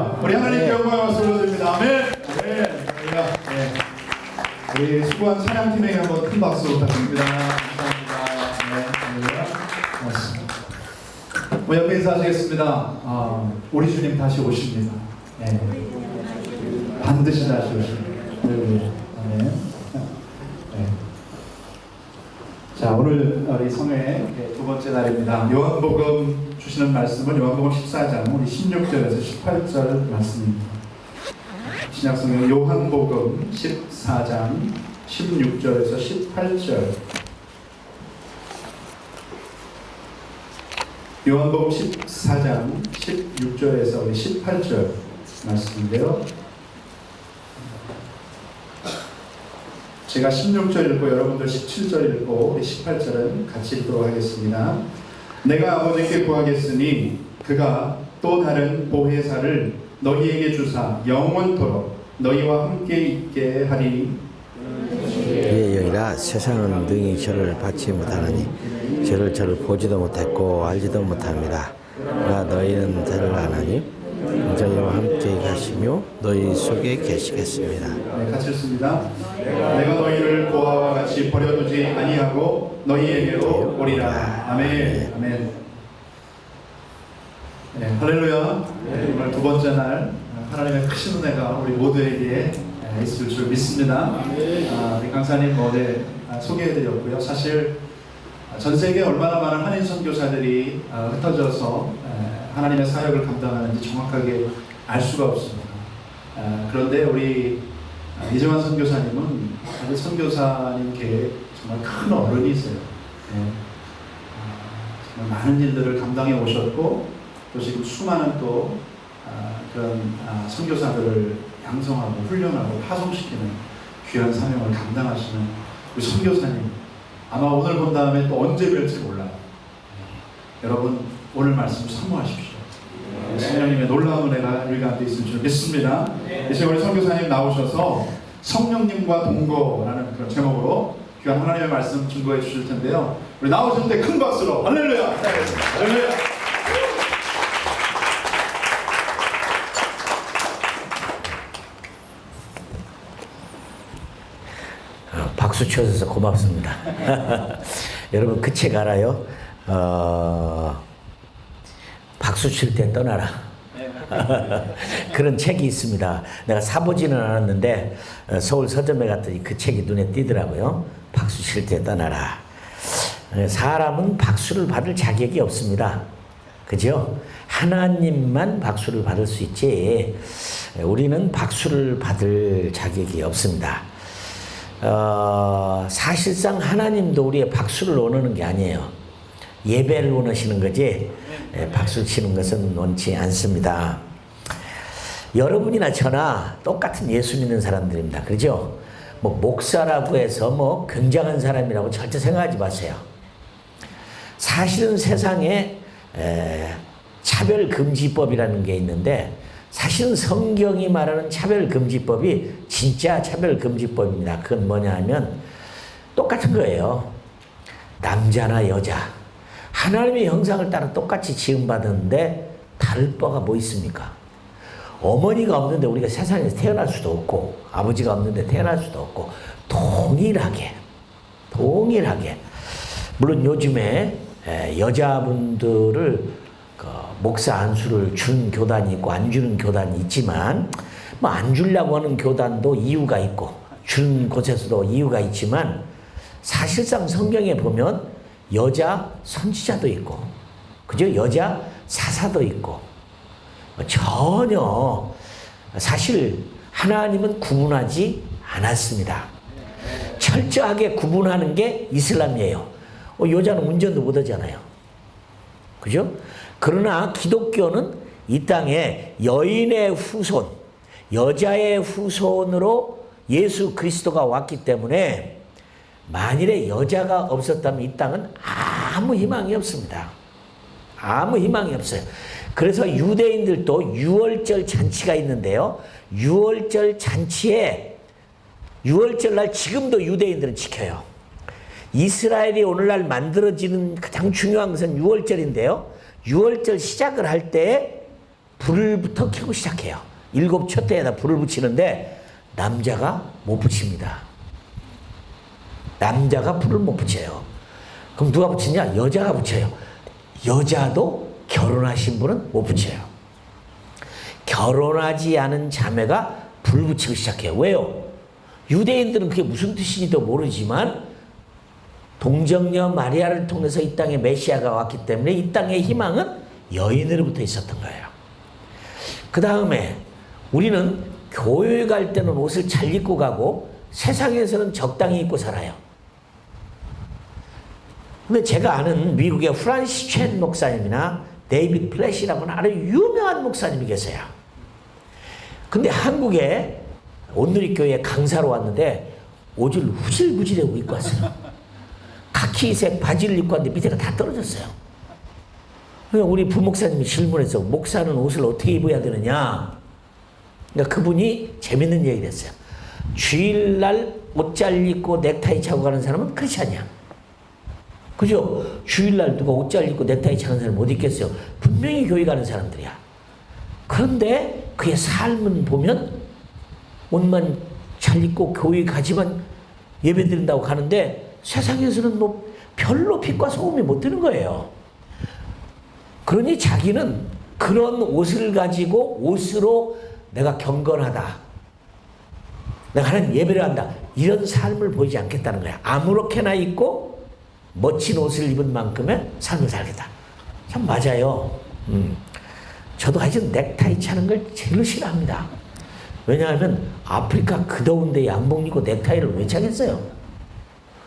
할렐루야. 우리 하나님께 영광을 박수 올려드립니다. 아멘. 네. 네. 우리 수고한 찬양팀에게 한번 큰 박수 부탁드립니다. 감사합니다. 네. 할렐루야. 고맙습니다. 옆에 인사하시겠습니다. 우리 주님 다시 오십니다. 네. 반드시 다시 오십니다. 할렐루야. 아멘. 네. 자, 오늘 우리 성회 두 번째 날입니다. 요한복음 주시는 말씀은 요한복음 14장 우리 16절에서 18절 말씀입니다. 신약성경 요한복음 14장 16절에서 18절. 요한복음 14장 16절에서 우리 18절 말씀인데요. 제가 16절 읽고 여러분들 17절 읽고 우리 18절은 같이 읽도록 하겠습니다. 내가 아버지께 구하겠으니 그가 또 다른 보혜사를 너희에게 주사 영원토록 너희와 함께 있게 하리. 이에 여기라 세상은 능히 저를 받지 못하느니 저를 보지도 못했고 알지도 못합니다. 그러나 너희는 저를 아나니 저희와 함께 가시며 너희 속에 계시겠습니다. 네, 같이 읽습니다. 내가 너희를 고아와 같이 버려두지 아니하고 너희에게로 오리라. 아멘. 아멘. 네, 할렐루야. 네, 오늘 두 번째 날 하나님의 크신 은혜가 우리 모두에게 있을 줄 믿습니다. 우리 강사님 어제 소개해드렸고요. 사실 전 세계에 얼마나 많은 한인 선교사들이 흩어져서 하나님의 사역을 감당하는지 정확하게 알 수가 없습니다. 그런데 우리 이정환 선교사님은 아주 선교사님께 정말 큰 어른이세요. 정말 많은 일들을 감당해 오셨고 또 지금 수많은 또 그런 선교사들을 양성하고 훈련하고 파송시키는 귀한 사명을 감당하시는 우리 선교사님, 아마 오늘 본 다음에 또 언제 뵐지 몰라요. 여러분 오늘 말씀을 사모하십시오. 성령님의 놀라운 은혜가 우리 가운데 있을 줄 믿습니다. 이제 우리 선교사님 나오셔서 성령님과 동거라는 그런 제목으로 귀한 하나님의 말씀 증거해 주실 텐데요. 우리 나오실 때 큰 박수로 할렐루야! 할렐루야! 박수 쳐주셔서 고맙습니다. 여러분 그 책 알아요? 박수 칠 때 떠나라. 그런 책이 있습니다. 내가 사보지는 않았는데 서울 서점에 갔더니 그 책이 눈에 띄더라고요. 박수 칠 때 떠나라. 사람은 박수를 받을 자격이 없습니다. 그죠? 하나님만 박수를 받을 수 있지 우리는 박수를 받을 자격이 없습니다. 사실상 하나님도 우리의 박수를 원하는 게 아니에요. 예배를 원하시는 거지 박수 치는 것은 원치 않습니다. 여러분이나 저나 똑같은 예수 믿는 사람들입니다. 그렇죠? 뭐 목사라고 해서 뭐 굉장한 사람이라고 절대 생각하지 마세요. 사실은 세상에 차별금지법이라는 게 있는데 사실은 성경이 말하는 차별금지법이 진짜 차별금지법입니다. 그건 뭐냐 하면 똑같은 거예요. 남자나 여자 하나님의 형상을 따라 똑같이 지음받았는데 다를 바가 뭐 있습니까? 어머니가 없는데 우리가 세상에서 태어날 수도 없고 아버지가 없는데 태어날 수도 없고 동일하게 물론 요즘에 여자분들을 목사 안수를 준 교단이 있고 안 주는 교단이 있지만 뭐 안 주려고 하는 교단도 이유가 있고 준 곳에서도 이유가 있지만 사실상 성경에 보면 여자 선지자도 있고 그죠? 여자 사사도 있고 전혀 사실 하나님은 구분하지 않았습니다. 철저하게 구분하는 게 이슬람이에요. 여자는 운전도 못하잖아요. 그죠? 그러나 기독교는 이 땅에 여인의 후손, 여자의 후손으로 예수 그리스도가 왔기 때문에 만일에 여자가 없었다면 이 땅은 아무 희망이 없습니다. 아무 희망이 없어요. 그래서 유대인들도 유월절 잔치가 있는데요. 유월절 잔치에 유월절 날 지금도 유대인들은 지켜요. 이스라엘이 오늘날 만들어지는 가장 중요한 것은 유월절인데요. 유월절 시작을 할 때 불을부터 켜고 시작해요. 7촛대에다 불을 붙이는데 남자가 못 붙입니다. 남자가 불을 못 붙여요. 그럼 누가 붙이냐? 여자가 붙여요. 여자도 결혼하신 분은 못 붙여요. 결혼하지 않은 자매가 불 붙이고 시작해요. 왜요? 유대인들은 그게 무슨 뜻인지도 모르지만 동정녀 마리아를 통해서 이 땅에 메시아가 왔기 때문에 이 땅의 희망은 여인으로부터 있었던 거예요. 그 다음에 우리는 교회 갈 때는 옷을 잘 입고 가고 세상에서는 적당히 입고 살아요. 근데 제가 아는 미국의 프란시스 첸 목사님이나 데이비드 플래시라고 하는 아주 유명한 목사님이 계세요. 근데 한국에 온누리교회 강사로 왔는데 옷을 후질부질하고 입고 왔어요. 카키색 바지를 입고 왔는데 밑에가 다 떨어졌어요. 그러니까 우리 부목사님이 질문해서 목사는 옷을 어떻게 입어야 되느냐. 그러니까 그분이 재밌는 얘기를 했어요. 주일날 옷 잘 입고 넥타이 차고 가는 사람은 그렇지 않냐. 그죠? 주일날 누가 옷 잘 입고 넥타이 차는 사람 못 있겠어요. 분명히 교회 가는 사람들이야. 그런데 그의 삶은 보면 옷만 잘 입고 교회 가지만 예배 드린다고 가는데 세상에서는 뭐 별로 빛과 소금이 못 드는 거예요. 그러니 자기는 그런 옷을 가지고 옷으로 내가 경건하다. 내가 하나님 예배를 한다. 이런 삶을 보이지 않겠다는 거야. 아무렇게나 입고 멋진 옷을 입은 만큼의 삶을 살겠다. 참 맞아요. 저도 하여튼 넥타이 차는 걸 제일 싫어합니다. 왜냐하면 아프리카 그 더운데 양복 입고 넥타이를 왜 차겠어요?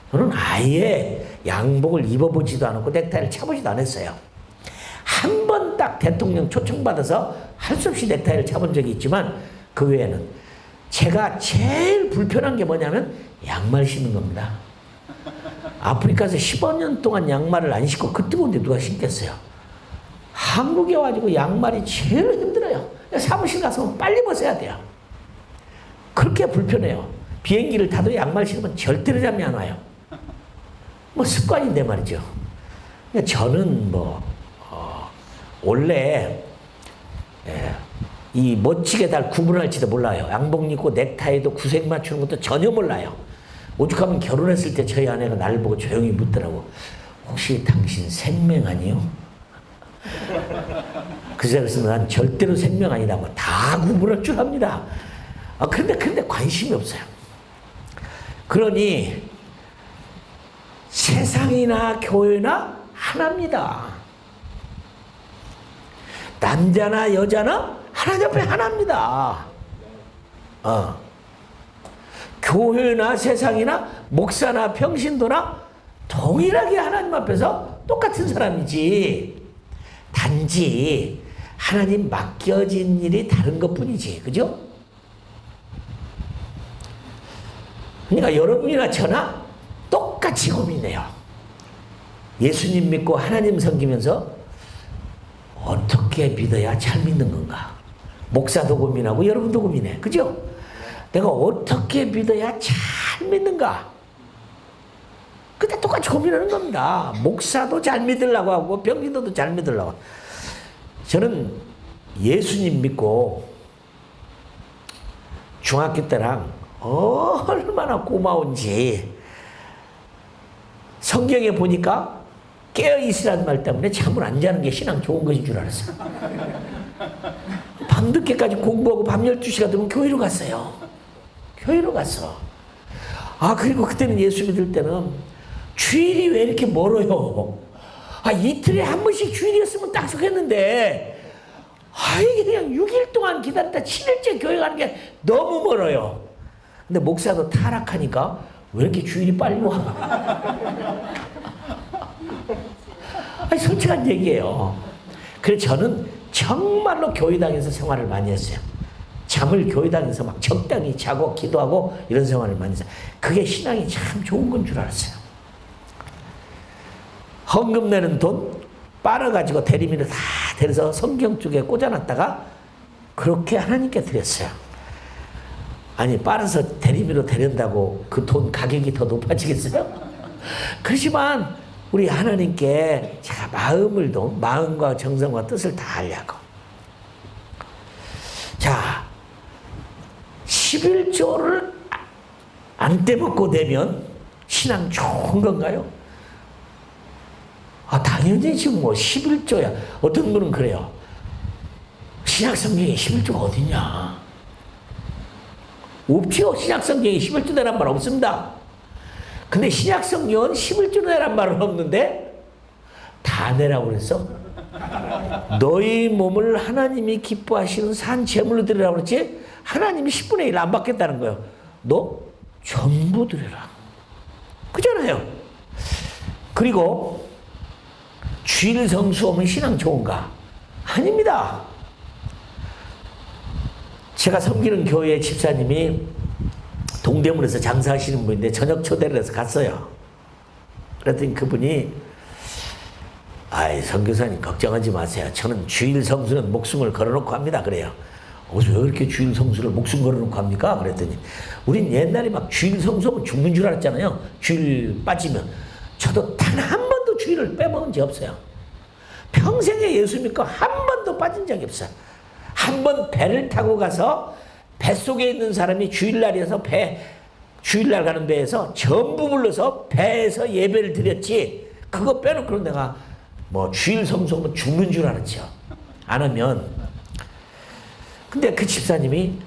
저는 아예 양복을 입어보지도 않았고 넥타이를 차보지도 않았어요. 한 번 딱 대통령 초청받아서 할 수 없이 넥타이를 차본 적이 있지만 그 외에는 제가 제일 불편한 게 뭐냐면 양말 신는 겁니다. 아프리카에서 15년 동안 양말을 안 신고 그 뜨거운데 누가 신겠어요? 한국에 와가지고 양말이 제일 힘들어요. 사무실 가서 빨리 벗어야 돼요. 그렇게 불편해요. 비행기를 타도 양말 신으면 절대로 잠이 안 와요. 뭐 습관인데 말이죠. 저는 원래 이 멋지게 다 구분할지도 몰라요. 양복 입고 넥타이도 구색 맞추는 것도 전혀 몰라요. 오죽하면 결혼했을 때 저희 아내가 나를 보고 조용히 묻더라고. 혹시 당신 생명 아니요? 그래서 난 절대로 생명 아니라고 다 구분할 줄 압니다. 그런데 관심이 없어요. 그러니 세상이나 교회나 하나입니다. 남자나 여자나 하나님 앞에 하나입니다. 교회나 세상이나 목사나 평신도나 동일하게 하나님 앞에서 똑같은 사람이지. 단지 하나님 맡겨진 일이 다른 것뿐이지. 그죠? 그러니까 여러분이나 저나 똑같이 고민해요. 예수님 믿고 하나님 섬기면서 어떻게 믿어야 잘 믿는 건가? 목사도 고민하고 여러분도 고민해. 그죠? 내가 어떻게 믿어야 잘 믿는가? 근데 똑같이 고민하는 겁니다. 목사도 잘 믿으려고 하고 병신도도 잘 믿으려고. 저는 예수님 믿고 중학교 때랑 얼마나 고마운지 성경에 보니까 깨어있으라는 말 때문에 잠을 안 자는 게 신앙 좋은 것인 줄 알았어요. 밤늦게까지 공부하고 밤 12시가 되면 교회로 갔어요. 교회로 갔어. 그리고 그때는 예수 믿을 때는 주일이 왜 이렇게 멀어요? 이틀에 한 번씩 주일이었으면 딱 좋겠는데 이게 그냥 6일 동안 기다렸다 7일째 교회 가는 게 너무 멀어요. 근데 목사도 타락하니까 왜 이렇게 주일이 빨리 와? 솔직한 얘기예요. 그래서 저는 정말로 교회당에서 생활을 많이 했어요. 잠을 교회당에서 막 적당히 자고 기도하고 이런 생활을 많이 했어요. 그게 신앙이 참 좋은 건 줄 알았어요. 헌금 내는 돈 빨아가지고 대리미를 다 데려서 성경 쪽에 꽂아놨다가 그렇게 하나님께 드렸어요. 아니 빨아서 대리미로 데린다고 그 돈 가격이 더 높아지겠어요? 그렇지만 우리 하나님께 제가 마음과 정성과 뜻을 다 하려고 11조를 안 떼먹고 내면 신앙 좋은 건가요? 당연히 지금 뭐 11조야. 어떤 분은 그래요. 신약 성경에 11조가 어디냐? 없지요. 신약 성경에 11조 되란 말 없습니다. 근데 신약 성경은 11조 내란 말은 없는데 다 내라고 그랬어. 너희 몸을 하나님이 기뻐하시는 산 제물로 드리라고 그랬지? 하나님이 10분의 1 안 받겠다는 거예요. 너 전부 드려라. 그잖아요. 그리고 주일 성수 오면 신앙 좋은가? 아닙니다. 제가 섬기는 교회 집사님이 동대문에서 장사하시는 분인데 저녁 초대를 해서 갔어요. 그랬더니 그분이 선교사님 걱정하지 마세요. 저는 주일 성수는 목숨을 걸어놓고 합니다. 그래요. 왜 이렇게 주일 성수를 목숨 걸어놓고 합니까? 그랬더니 우린 옛날에 막 주일 성수하면 죽는 줄 알았잖아요. 주일 빠지면. 저도 단 한 번도 주일을 빼먹은 적 없어요. 평생에 예수 믿고 한 번도 빠진 적이 없어요. 한 번 배를 타고 가서 뱃속에 있는 사람이 주일날이어서 주일날 가는 배에서 전부 불러서 배에서 예배를 드렸지. 그거 빼놓고는 내가 뭐 주일 성수하면 죽는 줄 알았죠. 안 하면. 근데 그 집사님이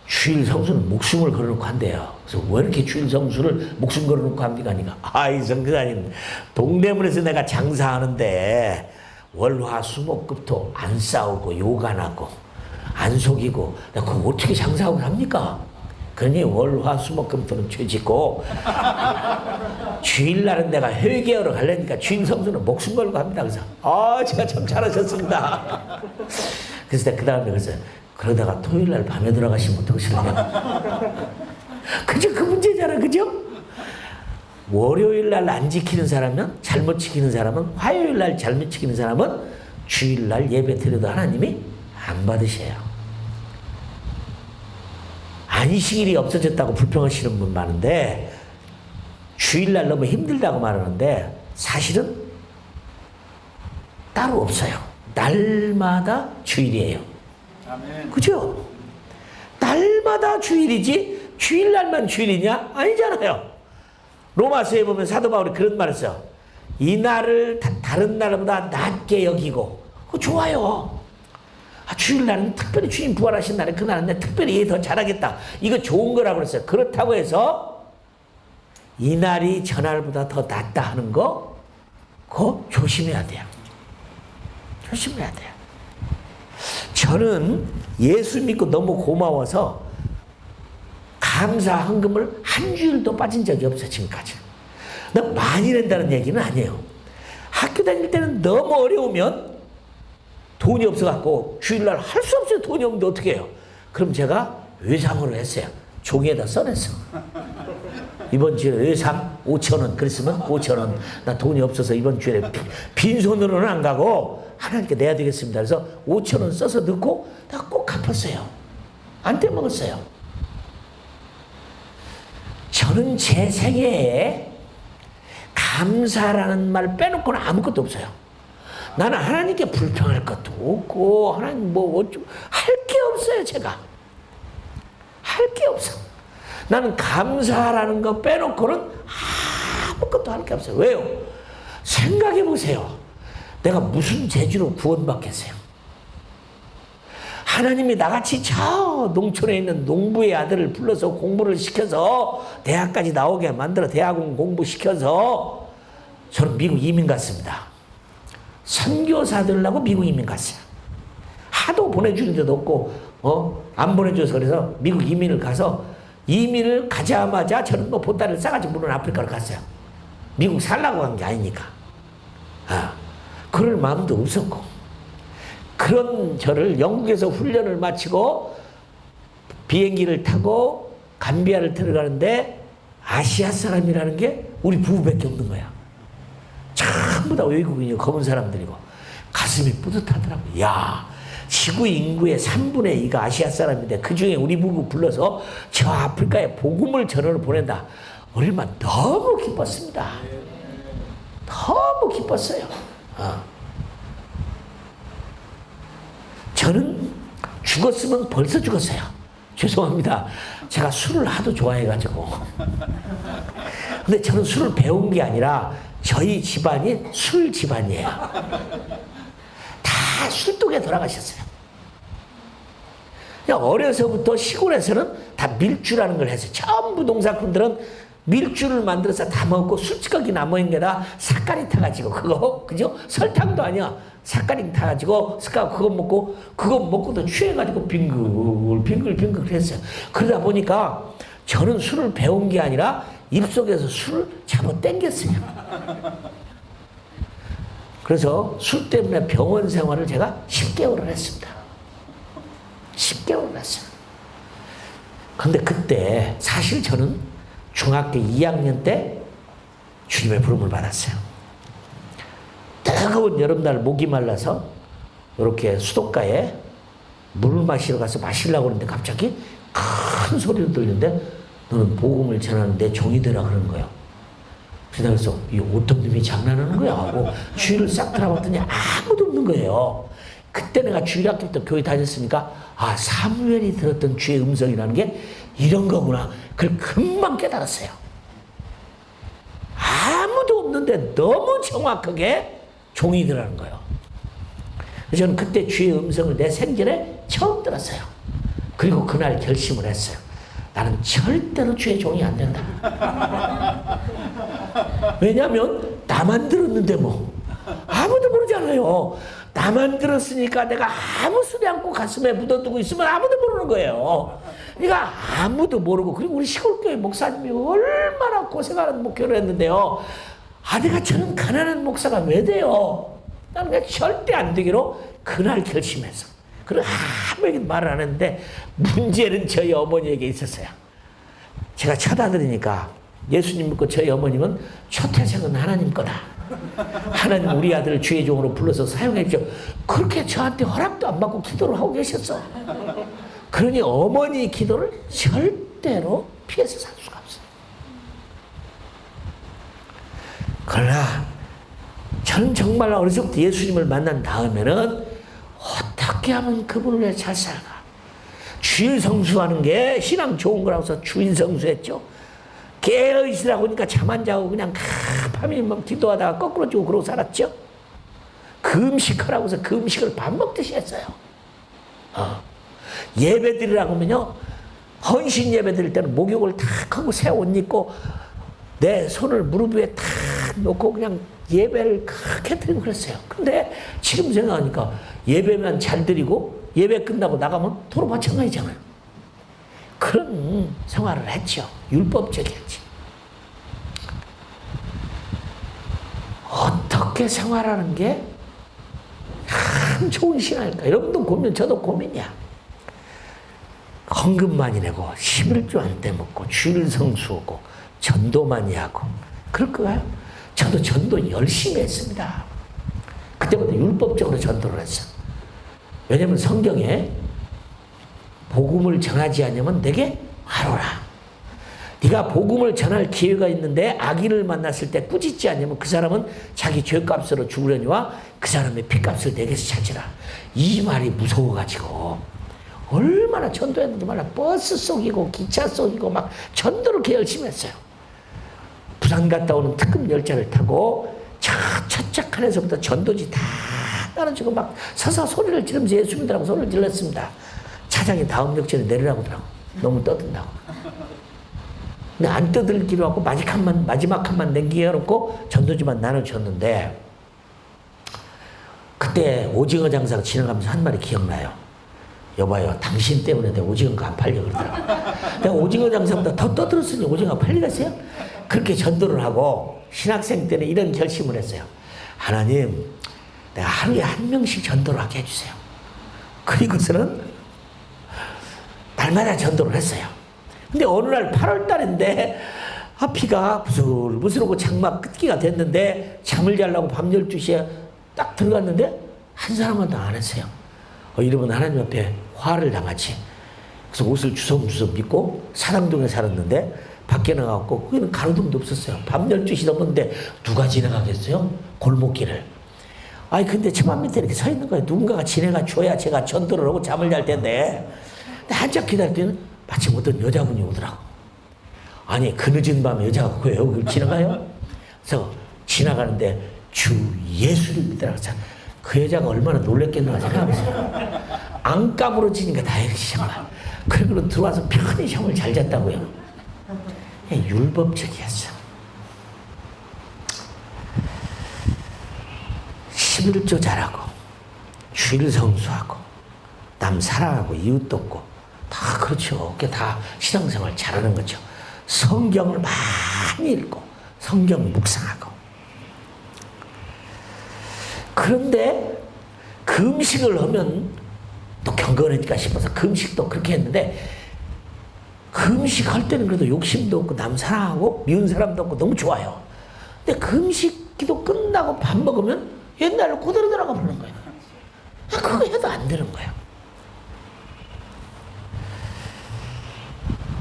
주일 성수는 목숨을 걸어놓고 한대요. 그래서 왜 이렇게 주일 성수를 목숨 걸어놓고 합니까? 하니까 성교사님 동대문에서 내가 장사하는데 월화수목금토 안 싸우고 욕 안 하고 안 속이고 내가 그거 어떻게 장사하고 합니까? 그러니 월화수목금토는 죄짓고 주일날은 내가 회개하러 가려니까 주일 성수는 목숨 걸고 합니다. 그래서 제가 참 잘하셨습니다. 그래서 내가 그 다음에 그러다가 토요일날 밤에 들어가시면 어떡하실래요? 그죠? 그 문제잖아. 그죠? 월요일날 안 지키는 사람은 잘못 지키는 사람은 화요일날 잘못 지키는 사람은 주일날 예배 드려도 하나님이 안 받으셔요. 안식일이 없어졌다고 불평하시는 분 많은데 주일날 너무 힘들다고 말하는데 사실은 따로 없어요. 날마다 주일이에요. 그죠? 날마다 주일이지 주일날만 주일이냐? 아니잖아요. 로마서에 보면 사도 바울이 그런 말을 써요. 이 날을 다른 날보다 낮게 여기고 그거 좋아요. 주일날은 특별히 주님 부활하신 날에 그날은 내가 특별히 더 잘하겠다. 이거 좋은 거라고 그랬어요. 그렇다고 해서 이 날이 전날보다 더 낫다 하는 거 그거 조심해야 돼요. 조심해야 돼요. 저는 예수 믿고 너무 고마워서 감사 헌금을 한 주일도 빠진 적이 없어요. 지금까지. 나 많이 낸다는 얘기는 아니에요. 학교 다닐 때는 너무 어려우면 돈이 없어갖고 주일날 할 수 없어요. 돈이 없는데 어떻게 해요? 그럼 제가 외상으로 했어요. 종이에다 써냈어. 이번 주에 외상 5,000원 그랬으면 5,000원. 나 돈이 없어서 이번 주에 빈손으로는 안 가고 하나님께 내야 되겠습니다. 그래서 5,000원 써서 넣고 내가 꼭 갚았어요. 안 떼먹었어요. 저는 제 생애에 감사라는 말 빼놓고는 아무것도 없어요. 나는 하나님께 불평할 것도 없고 하나님 뭐 어쩌고 할 게 없어요. 제가 할 게 없어. 나는 감사라는 거 빼놓고는 아무것도 할 게 없어요. 왜요? 생각해 보세요. 내가 무슨 재주로 구원받겠어요? 하나님이 나같이 저 농촌에 있는 농부의 아들을 불러서 공부를 시켜서 대학까지 나오게 만들어 대학원 공부시켜서 저는 미국 이민 갔습니다. 선교사들하고 미국 이민 갔어요. 하도 보내주는 데도 없고 안 보내줘서 그래서 미국 이민을 가서 이민을 가자마자 저는 뭐 보따리를 싸가지고 물론 아프리카로 갔어요. 미국 살라고 간 게 아니니까. 그럴 마음도 없었고 그런 저를 영국에서 훈련을 마치고 비행기를 타고 감비아를 들어가는데 아시아 사람이라는 게 우리 부부밖에 없는 거야. 전부 다 외국인이고 검은 사람들이고 가슴이 뿌듯하더라고. 야, 지구 인구의 3분의 2가 아시아 사람인데 그중에 우리 부부 불러서 저 아프리카에 복음을 전하러 보낸다. 얼마 너무 기뻤습니다. 너무 기뻤어요. 저는 죽었으면 벌써 죽었어요. 죄송합니다. 제가 술을 하도 좋아해가지고. 근데 저는 술을 배운 게 아니라 저희 집안이 술 집안이에요. 다 술독에 돌아가셨어요. 그냥 어려서부터 시골에서는 다 밀주라는 걸 했어요. 전부 농사꾼들은 밀주를 만들어서 다 먹고 술찌꺼기 남은 게다 삿가리 타가지고 그거 그죠? 설탕도 아니야. 삿가리 타가지고 그거 먹고도 취해가지고 빙글빙글 그랬어요. 그러다 보니까 저는 술을 배운 게 아니라 입속에서 술을 잡아 당겼어요. 그래서 술 때문에 병원 생활을 제가 10개월을 했습니다. 10개월을 했어요. 근데 그때 사실 저는 중학교 2학년 때 주님의 부름을 받았어요. 뜨거운 여름날 목이 말라서 이렇게 수도가에 물을 마시러 가서 마시려고 하는데 갑자기 큰 소리로 들리는데 너는 복음을 전하는 내 종이 되라 그러는 거예요. 그래서 이 어떤 놈이 장난하는 거야 하고 주위를 싹 돌아봤더니 아무도 없는 거예요. 그때 내가 주일학교 때 교회 다녔으니까 아 사무엘이 들었던 주의 음성이라는 게 이런 거구나. 그걸 금방 깨달았어요. 아무도 없는데 너무 정확하게 종이 들어가는 거예요. 그래서 저는 그때 주의 음성을 내 생전에 처음 들었어요. 그리고 그날 결심을 했어요. 나는 절대로 주의 종이 안 된다. 왜냐하면 나만 들었는데 뭐 아무도 모르잖아요. 나만 들었으니까 내가 아무 소리 않고 가슴에 묻어두고 있으면 아무도 모르는 거예요. 그러니까 아무도 모르고 그리고 우리 시골교회 목사님이 얼마나 고생하는 목회를 했는데요. 아 내가 저런 가난한 목사가 왜 돼요? 나는 그냥 절대 안 되기로 그날 결심했어. 그리고 아무에게 말을 안 했는데 문제는 저희 어머니에게 있었어요. 제가 쳐다드리니까 예수님 믿고 저희 어머님은 초태생은 하나님 거다. 하나님 우리 아들을 주의 종으로 불러서 사용해 주죠. 그렇게 저한테 허락도 안 받고 기도를 하고 계셨어. 그러니 어머니 기도를 절대로 피해서 살 수가 없어요. 그러나 저는 정말 어렸을 때 예수님을 만난 다음에는 어떻게 하면 그분을 위해 잘 살까? 주일 성수하는 게 신앙 좋은 거라고 해서 주일 성수했죠. 깨어있으라고 하니까 잠 안 자고 그냥 밤이 기도하다가 거꾸로 지고 그러고 살았죠. 금식하라고 해서 금식을 밥 먹듯이 했어요. 예배 드리라고 하면요. 헌신 예배 드릴 때는 목욕을 탁 하고 새 옷 입고 내 손을 무릎 위에 탁 놓고 그냥 예배를 크게 드리고 그랬어요. 근데 지금 생각하니까 예배만 잘 드리고 예배 끝나고 나가면 도로 마찬가지잖아요. 그런 생활을 했죠. 율법적이었지. 어떻게 생활하는 게 참 좋은 신앙일까? 여러분도 고민, 저도 고민이야. 헌금 많이 내고 11조 안 떼먹고 주일 성수하고 전도 많이 하고 그럴까요? 저도 전도 열심히 했습니다. 그때부터 율법적으로 전도를 했어. 왜냐하면 성경에 복음을 전하지 않으면 내게 화로라. 네가 복음을 전할 기회가 있는데 악인을 만났을 때 꾸짖지 않으면 그 사람은 자기 죄값으로 죽으려니와 그 사람의 피값을 내게서 찾으라. 이 말이 무서워가지고 얼마나 전도했는지 몰라. 버스 속이고 기차 속이고 막 전도를 그렇게 열심히 했어요. 부산 갔다 오는 특급 열차를 타고 첫짝 안에서부터 전도지 다 따라주고 막 서서 소리를 지르면서 예수 믿으라고 소리를 질렀습니다. 차장이 다음 역전에 내리라고 하더라고. 너무 떠든다고. 근데 안 떠들기로 하고 마지막 칸만 남겨놓고 전도지만 나눠줬는데 그때 오징어 장사가 지나가면서 한 말이 기억나요. 여봐요, 당신 때문에 내 오징어가 안 팔려 그러더라고. 내가 오징어 장사보다 더 떠들었으니 오징어가 팔리겠어요? 그렇게 전도를 하고 신학생 때는 이런 결심을 했어요. 하나님, 내가 하루에 한 명씩 전도를 하게 해주세요. 그리고서는 날마다 전도를 했어요. 근데 어느 날 8월 달인데 비가 부슬부슬하고 장마 끝기가 됐는데 잠을 자려고 밤 12시에 딱 들어갔는데 한 사람은 안 했어요. 이러면 하나님 앞에 화를 당하지. 그래서 옷을 주섬주섬 입고 사당동에 살았는데 밖에 나가고 거기는 가로등도 없었어요. 밤 12시 넘었는데 누가 지나가겠어요? 골목길을. 근데 저만 밑에 이렇게 서 있는 거예요. 누군가가 지나가 줘야 제가 전도를 하고 잠을 잘 텐데. 한참 기다릴 때는 마침 어떤 여자분이 오더라고. 아니 그 늦은 밤에 여자가 왜 여기를 지나가요? 그래서 지나가는데 주 예수를 믿으라고 해서 그 여자가 얼마나 놀랬겠나 생각해보세요. 안 까무러지니까 다행이지 정말. 그리고 들어와서 편히 잠을 잘 잤다고요. 율법적이었어. 11조 잘하고 주일 성수하고 남 사랑하고 이웃 돕고 다 그렇죠. 그게 다 신앙생활 잘하는 거죠. 성경을 많이 읽고 성경 묵상하고. 그런데 그 음식을 하면 또 경건하니까 싶어서 그 음식도 그렇게 했는데 그 음식 할 때는 그래도 욕심도 없고 남 사랑하고 미운 사람도 없고 너무 좋아요. 근데 그 음식 기도 끝나고 밥 먹으면 옛날로 그대로 들어가 버리는 거예요. 그거 해도 안 되는 거예요.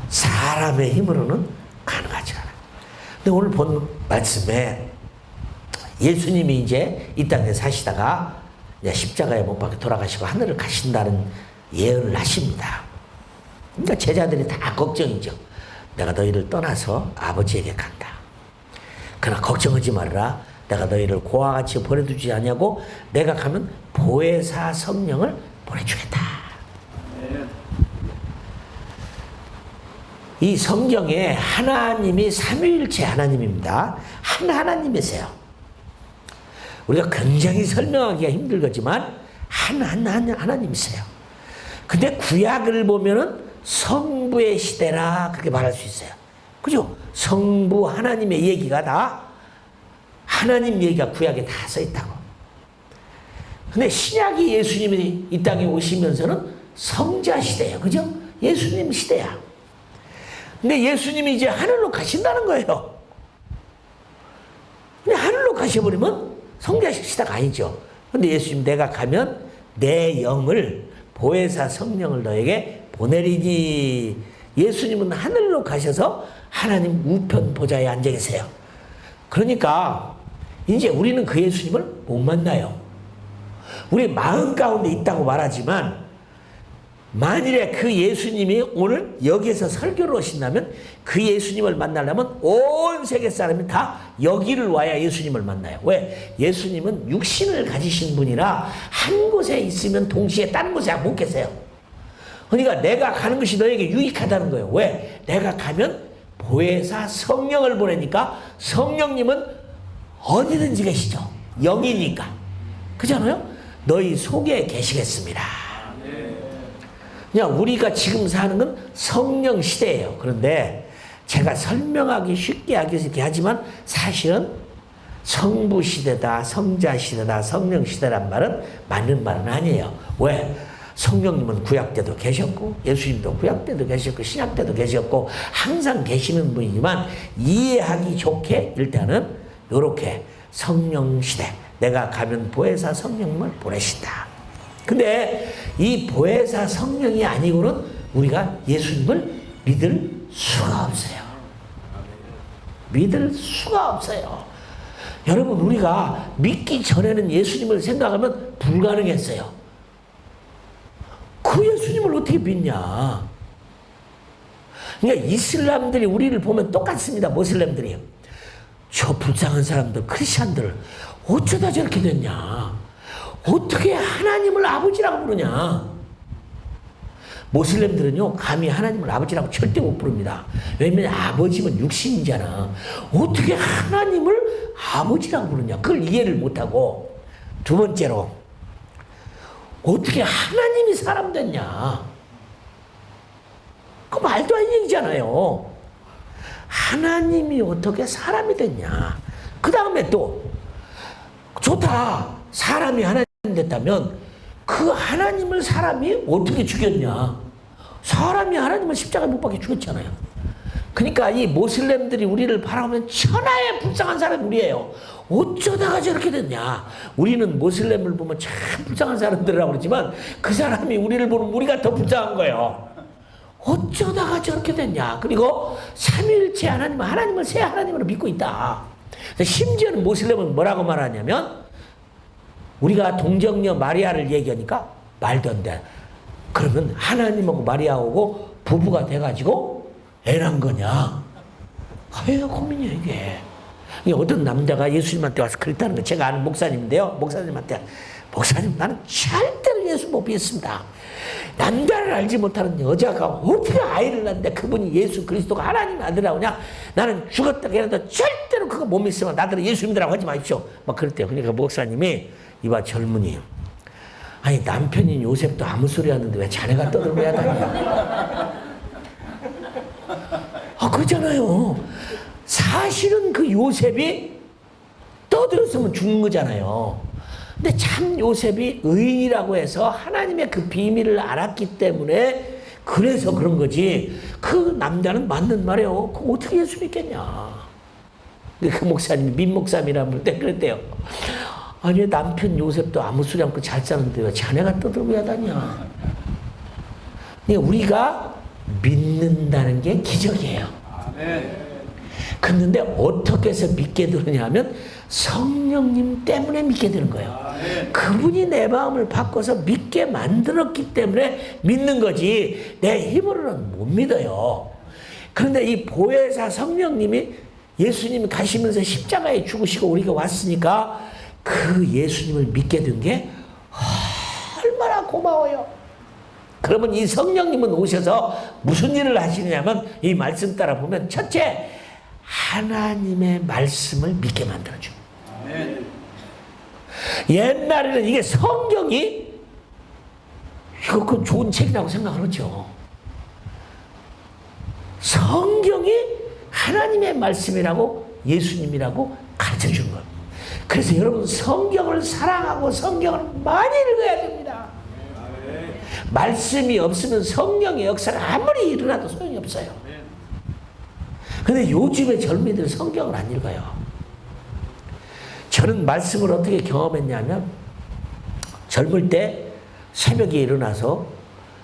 사람의 힘으로는 가능하지 않아요. 근데 오늘 본 말씀에 예수님이 이제 이 땅에 사시다가 이제 십자가에 못 박혀 돌아가시고 하늘을 가신다는 예언을 하십니다. 그러니까 제자들이 다 걱정이죠. 내가 너희를 떠나서 아버지에게 간다. 그러나 걱정하지 말아라. 내가 너희를 고와 같이 보내두지 않냐고 내가 가면 보혜사 성령을 보내주겠다. 이 성경에 하나님이 삼위일체 하나님입니다. 한 하나님이세요. 우리가 굉장히 설명하기가 힘들겠지만 한 하나님이세요. 근데 구약을 보면은 성부의 시대라 그렇게 말할 수 있어요. 그죠? 성부 하나님의 얘기가 다 하나님 얘기가 구약에 다 써 있다고. 근데 신약이 예수님이 이 땅에 오시면서는 성자 시대예요. 그죠? 예수님 시대야. 근데 예수님이 이제 하늘로 가신다는 거예요. 근데 하늘로 가셔버리면 성자 시대가 아니죠. 근데 예수님 내가 가면 내 영을 보혜사 성령을 너에게 보내리니. 예수님은 하늘로 가셔서 하나님 우편 보좌에 앉아 계세요. 그러니까 이제 우리는 그 예수님을 못 만나요. 우리 마음 가운데 있다고 말하지만 만일에 그 예수님이 오늘 여기에서 설교를 하신다면 그 예수님을 만나려면 온 세계 사람이 다 여기를 와야 예수님을 만나요. 왜? 예수님은 육신을 가지신 분이라 한 곳에 있으면 동시에 다른 곳에 못 계세요. 그러니까 내가 가는 것이 너에게 유익하다는 거예요. 왜? 내가 가면 보혜사 성령을 보내니까 성령님은 어디든지 계시죠. 영이니까. 그렇잖아요? 너희 속에 계시겠습니다. 그냥 우리가 지금 사는 건 성령 시대예요. 그런데 제가 설명하기 쉽게 하기 이렇게 하지만 사실은 성부 시대다, 성자 시대다, 성령 시대란 말은 맞는 말은 아니에요. 왜? 성령님은 구약 때도 계셨고 예수님도 구약 때도 계셨고 신약 때도 계셨고 항상 계시는 분이지만 이해하기 좋게 일단은 이렇게 성령 시대, 내가 가면 보혜사 성령님을 보내신다. 근데 이 보혜사 성령이 아니고는 우리가 예수님을 믿을 수가 없어요. 믿을 수가 없어요. 여러분, 우리가 믿기 전에는 예수님을 생각하면 불가능했어요. 그 예수님을 어떻게 믿냐? 그러니까 이슬람들이 우리를 보면 똑같습니다. 모슬렘들이. 저 불쌍한 사람들, 크리스찬들 어쩌다 저렇게 됐냐? 어떻게 하나님을 아버지라고 부르냐? 모슬렘들은요, 감히 하나님을 아버지라고 절대 못 부릅니다. 왜냐면 아버지면 육신이잖아. 어떻게 하나님을 아버지라고 부르냐? 그걸 이해를 못하고. 두 번째로, 어떻게 하나님이 사람 됐냐? 그 말도 안 되는 얘기잖아요. 하나님이 어떻게 사람이 됐냐? 그 다음에 또, 좋다. 사람이 하나님 됐다면 그 하나님을 사람이 어떻게 죽였냐? 사람이 하나님을 십자가에 못 박혀 죽였잖아요. 그러니까 이 모슬렘들이 우리를 바라보면 천하의 불쌍한 사람이 우리예요. 어쩌다가 저렇게 됐냐? 우리는 모슬렘을 보면 참 불쌍한 사람들이라고 그러지만 그 사람이 우리를 보면 우리가 더 불쌍한 거예요. 어쩌다가 저렇게 됐냐? 그리고 삼위일체 하나님은 하나님을 새 하나님으로 믿고 있다. 심지어는 모슬렘은 뭐라고 말하냐면 우리가 동정녀 마리아를 얘기하니까 말도 안 돼. 그러면 하나님하고 마리아하고 부부가 돼가지고 애 낳은 거냐? 왜 고민이야 이게. 이게 어떤 남자가 예수님한테 와서 그랬다는 거 제가 아는 목사님인데요. 목사님한테 목사님 나는 절대로 예수 못 믿습니다. 남자를 알지 못하는 여자가 어떻게 아이를 낳는데 그분이 예수 그리스도가 하나님 아들이라고 하냐? 나는 죽었다 깨어나도 절대로 그거 못 믿으면 나들은 예수 믿으라고 하지 마십시오. 막 그랬대요. 그러니까 목사님이 이봐 젊은이, 아니 남편인 요셉도 아무 소리 하는데 왜 자네가 떠들고 야단이야? 그렇잖아요. 사실은 그 요셉이 떠들었으면 죽는 거잖아요. 근데 참 요셉이 의인이라고 해서 하나님의 그 비밀을 알았기 때문에 그래서 그런 거지. 그 남자는 맞는 말이에요. 그거 어떻게 예수 믿겠냐. 근데 그 목사님이 민목사님이라는 분 때 그랬대요. 아니 남편 요셉도 아무 소리 않고 잘 사는데 왜 자네가 떠들고 야다냐. 그러니까 우리가 믿는다는 게 기적이에요. 그런데 어떻게 해서 믿게 되느냐 하면 성령님 때문에 믿게 되는 거예요. 그분이 내 마음을 바꿔서 믿게 만들었기 때문에 믿는 거지 내 힘으로는 못 믿어요. 그런데 이 보혜사 성령님이 예수님이 가시면서 십자가에 죽으시고 우리가 왔으니까 그 예수님을 믿게 된 게 얼마나 고마워요. 그러면 이 성령님은 오셔서 무슨 일을 하시느냐면 이 말씀 따라 보면 첫째 하나님의 말씀을 믿게 만들어줘. 옛날에는 이게 성경이 이거 그 좋은 책이라고 생각하죠. 성경이 하나님의 말씀이라고 예수님이라고 가르쳐 주는 거예요. 그래서 여러분 성경을 사랑하고 성경을 많이 읽어야 됩니다. 말씀이 없으면 성령의 역사가 아무리 일어나도 소용이 없어요. 근데 요즘의 젊은이들은 성경을 안 읽어요. 저는 말씀을 어떻게 경험했냐면 젊을 때 새벽에 일어나서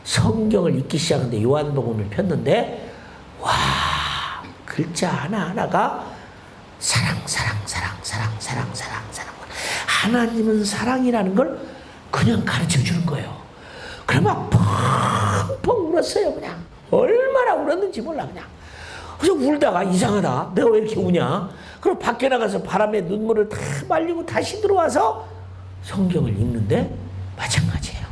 성경을 읽기 시작하는데 요한복음을 폈는데 와 글자 하나하나가 사랑 하나님은 사랑이라는 걸 그냥 가르쳐 주는 거예요. 그래 막 펑펑 울었어요. 그냥 얼마나 울었는지 몰라. 그냥 그래서 울다가 이상하다 내가 왜 이렇게 우냐. 그럼 밖에 나가서 바람에 눈물을 다 말리고 다시 들어와서 성경을 읽는데 마찬가지예요.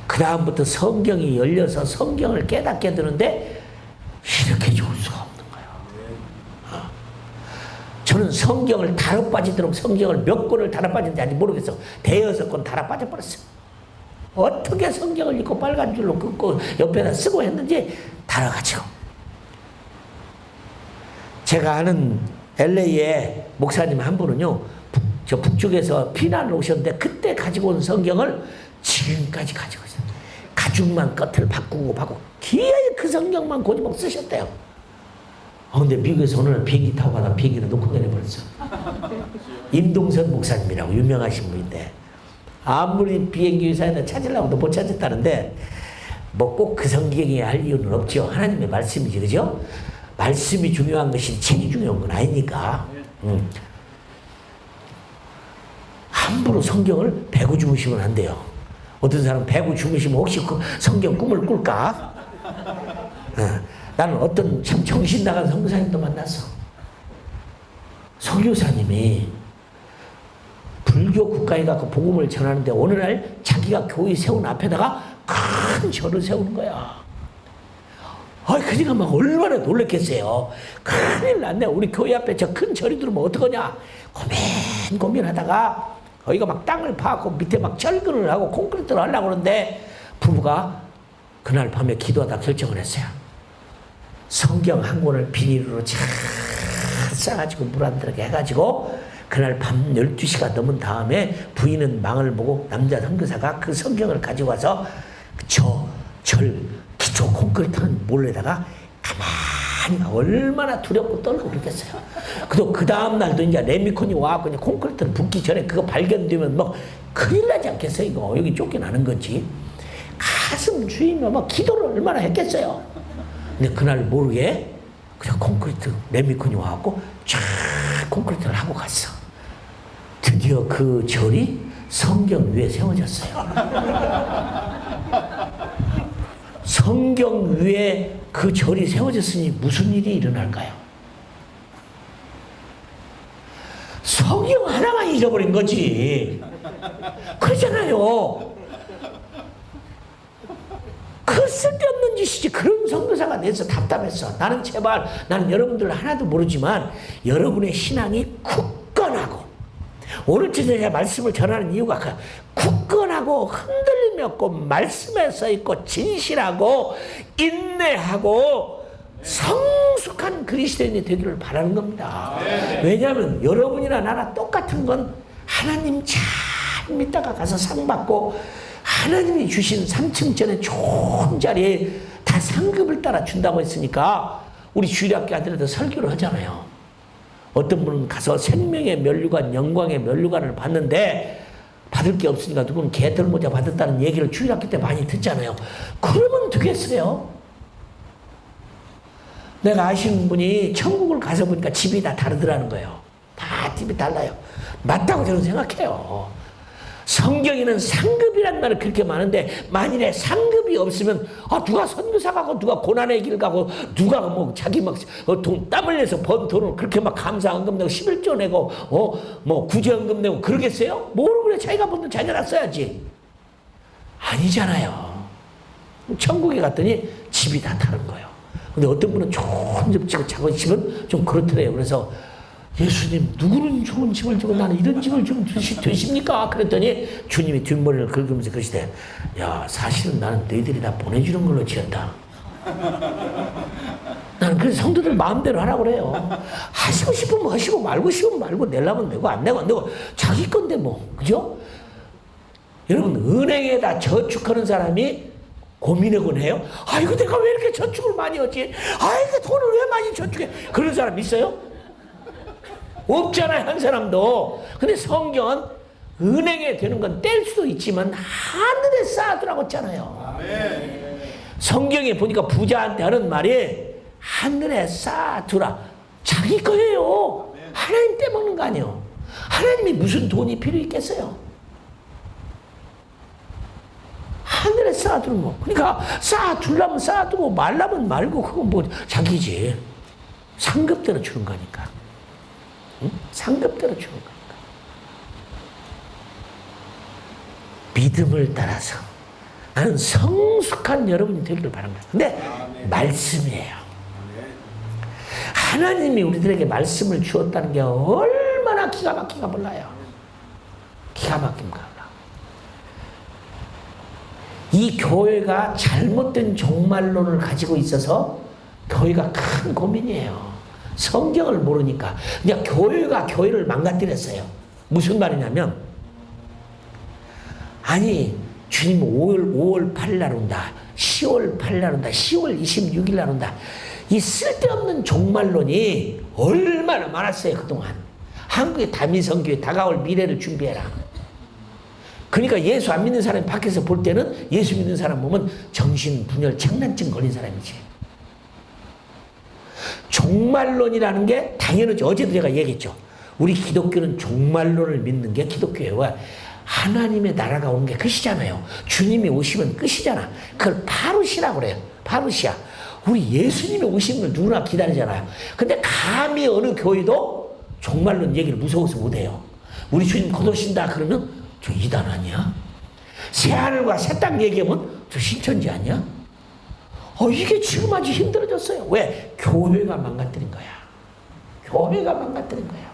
그 다음부터 성경이 열려서 성경을 깨닫게 되는데 이렇게 좋을 수가 없는 거예요. 저는 성경을 달아 빠지도록 성경을 몇 권을 달아 빠진지 아직 모르겠어. 대여섯 권 달아 빠져버렸어. 어떻게 성경을 읽고 빨간 줄로 긋고 옆에다 쓰고 했는지 달아가지고. 제가 아는 LA에 목사님 한 분은요, 저 북쪽에서 피난을 오셨는데 그때 가지고 온 성경을 지금까지 가지고 있어요. 가죽만 끝을 바꾸고 기어이 그 성경만 고지목 쓰셨대요. 근데 미국에서 어느 날 비행기 타고 가다 비행기를 놓고 내려버렸어. 임동선 목사님이라고 유명하신 분인데 아무리 비행기 회사에다 찾으려고도 못 찾았다는데 뭐 꼭 그 성경이 할 이유는 없죠. 하나님의 말씀이지, 그죠? 말씀이 중요한 것이 책이 중요한 건 아니니까. 함부로 성경을 베고 주무시면 안 돼요. 어떤 사람 베고 주무시면 혹시 그 성경 꿈을 꿀까? 나는 어떤 참 정신 나간 선교사님도 만났어. 선교사님이 불교 국가에 가서 복음을 전하는데 어느 날 자기가 교회 세운 앞에다가 큰 절을 세우는 거야. 그러니까 막 얼마나 놀랬겠어요. 큰일 났네. 우리 교회 앞에 저 큰 절이 들어오면 어떡하냐. 고민하다가 거기가 막 땅을 파고 밑에 막 철근을 하고 콘크리트를 하려고 그러는데 부부가 그날 밤에 기도하다 결정을 했어요. 성경 한 권을 비닐로 잘 싸가지고 물 안 들어게 해가지고 그날 밤 12시가 넘은 다음에 부인은 망을 보고 남자 선교사가 그 성경을 가지고 와서 저 절 기초 콘크리트는 몰래다가 가만히 얼마나 두렵고 떨고 그랬겠어요. 그래도 그 다음날도 이제 레미콘이 와갖고 콘크리트를 붓기 전에 그거 발견되면 뭐 큰일 나지 않겠어요. 이거 여기 쫓겨나는 거지. 가슴 주이며 막 기도를 얼마나 했겠어요. 근데 그날 모르게 그냥 콘크리트 레미콘이 와갖고 쫙 콘크리트를 하고 갔어. 드디어 그 절이 성경 위에 세워졌어요. 성경 위에 그 절이 세워졌으니 무슨 일이 일어날까요? 성경 하나만 잊어버린 거지. 그렇잖아요. 그 쓸데없는 짓이지. 그런 선교사가 돼서 답답했어. 나는 제발, 나는 여러분들 하나도 모르지만 여러분의 신앙이 굳건하고, 오늘 제가 말씀을 전하는 이유가 굳건하고 흔들림이 없고 말씀에 서 있고 진실하고 인내하고 성숙한 그리스도인이 되기를 바라는 겁니다. 왜냐하면 여러분이나 나나 똑같은 건 하나님 잘 믿다가 가서 상 받고 하나님이 주신 3층 전에 좋은 자리에 다 상급을 따라 준다고 했으니까 우리 주일학교 아들한테 설교를 하잖아요. 어떤 분은 가서 생명의 면류관, 영광의 면류관을 받는데 받을 게 없으니까 누구는 개털모자 받았다는 얘기를 주일학교 때 많이 듣잖아요. 그러면 되겠어요? 내가 아시는 분이 천국을 가서 보니까 집이 다 다르더라는 거예요. 다 집이 달라요. 맞다고 저는 생각해요. 성경에는 상급이란 말이 그렇게 많은데 만일에 상급이 없으면 누가 선교사 가고 누가 고난의 길 가고 누가 뭐 자기 막 돈 땀 흘려서 번 돈을 그렇게 막 감사헌금 내고 11조 내고 뭐 구제헌금 내고 그러겠어요? 뭐로 그래? 자기가 번 돈 자기가 써야지. 아니잖아요. 천국에 갔더니 집이 다 다른 거예요. 근데 어떤 분은 좋은 집 지고 작은 집은 좀 그렇더래요. 그래서 예수님, 누구는 좋은 집을 주고 나는 이런 집을 좀 되십니까? 그랬더니 주님이 뒷머리를 긁으면서 그러시대. 야, 사실은 나는 너희들이 다 보내주는 걸로 지었다. 나는 그래서 성도들 마음대로 하라고 그래요. 하시고 싶으면 하시고 말고 싶으면 말고 내려면 내고 안 내고 안 내고 자기 건데 뭐. 그죠? 여러분, 은행에다 저축하는 사람이 고민하곤 해요. 아이고, 내가 왜 이렇게 저축을 많이 했지? 아이고, 돈을 왜 많이 저축해? 그런 사람 있어요? 없잖아요, 한 사람도. 근데 성경은 은행에 되는 건 뗄 수도 있지만 하늘에 쌓아두라고 했잖아요. 성경에 보니까 부자한테 하는 말이 하늘에 쌓아두라. 자기 거예요. 하나님 떼먹는 거 아니에요. 하나님이 무슨 돈이 필요 있겠어요? 하늘에 쌓아두는 거. 그러니까 쌓아두려면 쌓아두고 말라면 말고 그건 뭐 자기지. 상급대로 주는 거니까. 응? 상급대로 주는 거니까. 믿음을 따라서 나는 성숙한 여러분이 되기를 바랍니다. 근데 말씀이에요. 하나님이 우리들에게 말씀을 주었다는 게 얼마나 기가 막힌가 몰라요. 기가 막힌가 몰라. 이 교회가 잘못된 종말론을 가지고 있어서 교회가 큰 고민이에요. 성경을 모르니까. 그냥 교회가 교회를 망가뜨렸어요. 무슨 말이냐면, 아니, 주님 5월 8일 날 온다. 10월 8일 날 온다. 10월 26일 날 온다. 이 쓸데없는 종말론이 얼마나 많았어요, 그동안. 한국의 다민성교회 다가올 미래를 준비해라. 그러니까 예수 안 믿는 사람이 밖에서 볼 때는 예수 믿는 사람 보면 정신분열 장난증 걸린 사람이지. 종말론이라는 게 당연하죠. 어제도 제가 얘기했죠. 우리 기독교는 종말론을 믿는 게 기독교회와 하나님의 나라가 오는 게 끝이잖아요. 주님이 오시면 끝이잖아. 그걸 파루시라고 그래요. 파루시아. 우리 예수님이 오시는 걸 누구나 기다리잖아요. 근데 감히 어느 교회도 종말론 얘기를 무서워서 못해요. 우리 주님 곧 오신다 그러면 저 이단 아니야? 새하늘과 새 땅 얘기하면 저 신천지 아니야? 이게 지금 아주 힘들어졌어요. 왜? 교회가 망가뜨린 거야. 교회가 망가뜨린 거야.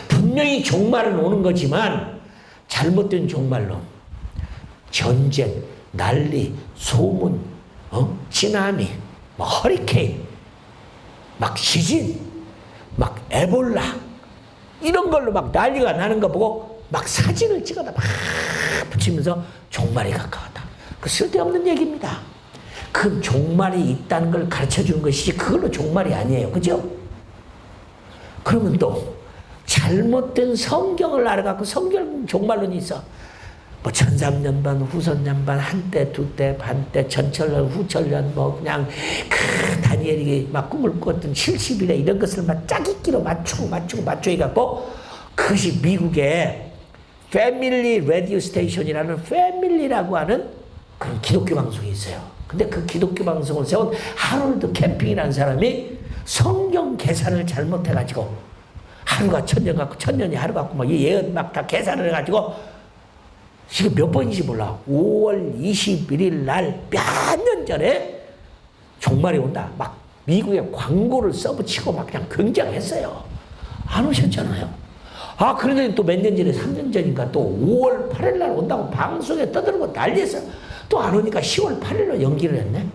분명히 종말은 오는 거지만 잘못된 종말론, 전쟁, 난리, 소문, 쓰나미, 막 허리케인, 막 지진, 막 에볼라 이런 걸로 막 난리가 나는 거 보고 막 사진을 찍어다 막 붙이면서 종말이 가까웠다. 그 쓸데없는 얘기입니다. 그 종말이 있다는 걸 가르쳐 주는 것이지 그걸로 종말이 아니에요. 그죠? 그러면 또 잘못된 성경을 알아갖고 성경 종말론이 있어. 뭐 1300년 후선년반 한때 두때 반때 전철년 후철년 뭐 그냥 그 다니엘이 막 꿈을 꿨던 70일에 이런 것을 막 짜깁기로 맞추고 해갖고 그것이 미국의 패밀리 라디오 스테이션이라는 패밀리라고 하는 그런 기독교 방송이 있어요. 근데 그 기독교 방송을 세운 하롤드 캠핑이라는 사람이 성경 계산을 잘못해가지고 하루가 천년 같고 천년이 하루 같고 막 예언 막 다 계산을 해가지고 지금 몇 번인지 몰라. 5월 21일 날 몇 년 전에 종말이 온다. 막 미국에 광고를 써붙이고 막 그냥 굉장했어요. 안 오셨잖아요. 아, 그러더니 또 몇 년 전에 3년 전인가 또 5월 8일 날 온다고 방송에 떠들고 난리했어. 또 안 오니까 10월 8일로 연기를 했네.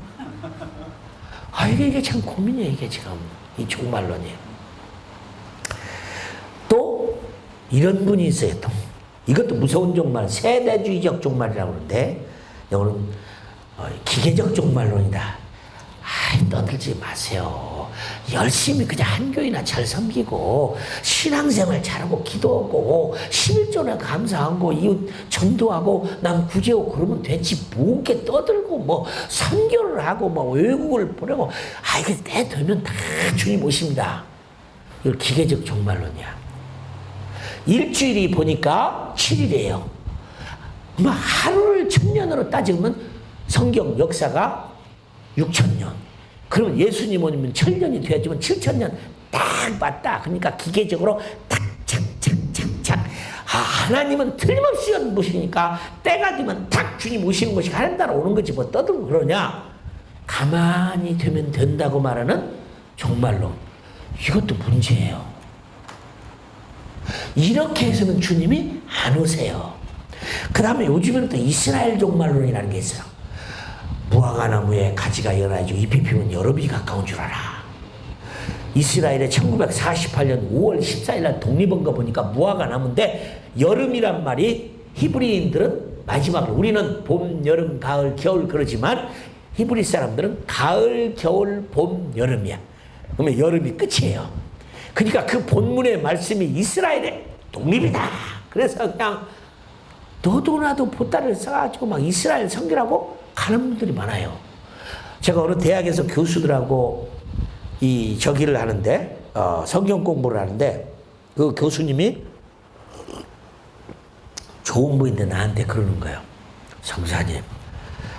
아, 이게 참 고민이에요, 이게 지금. 이 종말론이. 또, 이런 분이 있어요, 또. 이것도 무서운 종말, 세대주의적 종말이라고 그러는데, 이거는 기계적 종말론이다. 아이, 떠들지 마세요. 열심히 그냥 한교이나 잘 섬기고, 신앙생활 잘하고, 기도하고, 11조나 감사하고, 이웃 전도하고, 남 구제하고, 그러면 되지. 뭐게 떠들고, 뭐, 선교를 하고, 뭐, 외국을 보내고, 아, 이게 때 되면 다 주님 오십니다. 이거 기계적 종말론이야. 일주일이 보니까 7일이에요. 뭐, 하루를 1000년으로 따지면 성경 역사가 6000년. 그러면 예수님 오면 1000년이 돼야지만 7000년 딱 맞다. 그러니까 기계적으로 탁, 착, 착, 착, 착. 아, 하나님은 틀림없이 보시니까 때가 되면 탁 주님 오시는 것이 하는 따라 오는 거지 뭐 떠들고 그러냐. 가만히 되면 된다고 말하는 종말론. 이것도 문제예요. 이렇게 해서는 주님이 안 오세요. 그 다음에 요즘에는 또 이스라엘 종말론이라는 게 있어요. 무화과나무에 가지가 연해지고 잎이 피면 여름이 가까운 줄 알아. 이스라엘의 1948년 5월 14일 날 독립한 거 보니까 무화과나무인데 여름이란 말이 히브리인들은 마지막으로 우리는 봄, 여름, 가을, 겨울 그러지만 히브리 사람들은 가을, 겨울, 봄, 여름이야. 그러면 여름이 끝이에요. 그러니까 그 본문의 말씀이 이스라엘의 독립이다. 그래서 그냥 너도 나도 보따리를 싸가지고 막 이스라엘 선교라고 가는 분들이 많아요. 제가 어느 대학에서 교수들하고 저기를 하는데 성경 공부를 하는데 그 교수님이 좋은 분인데 나한테 그러는 거예요. 성사님,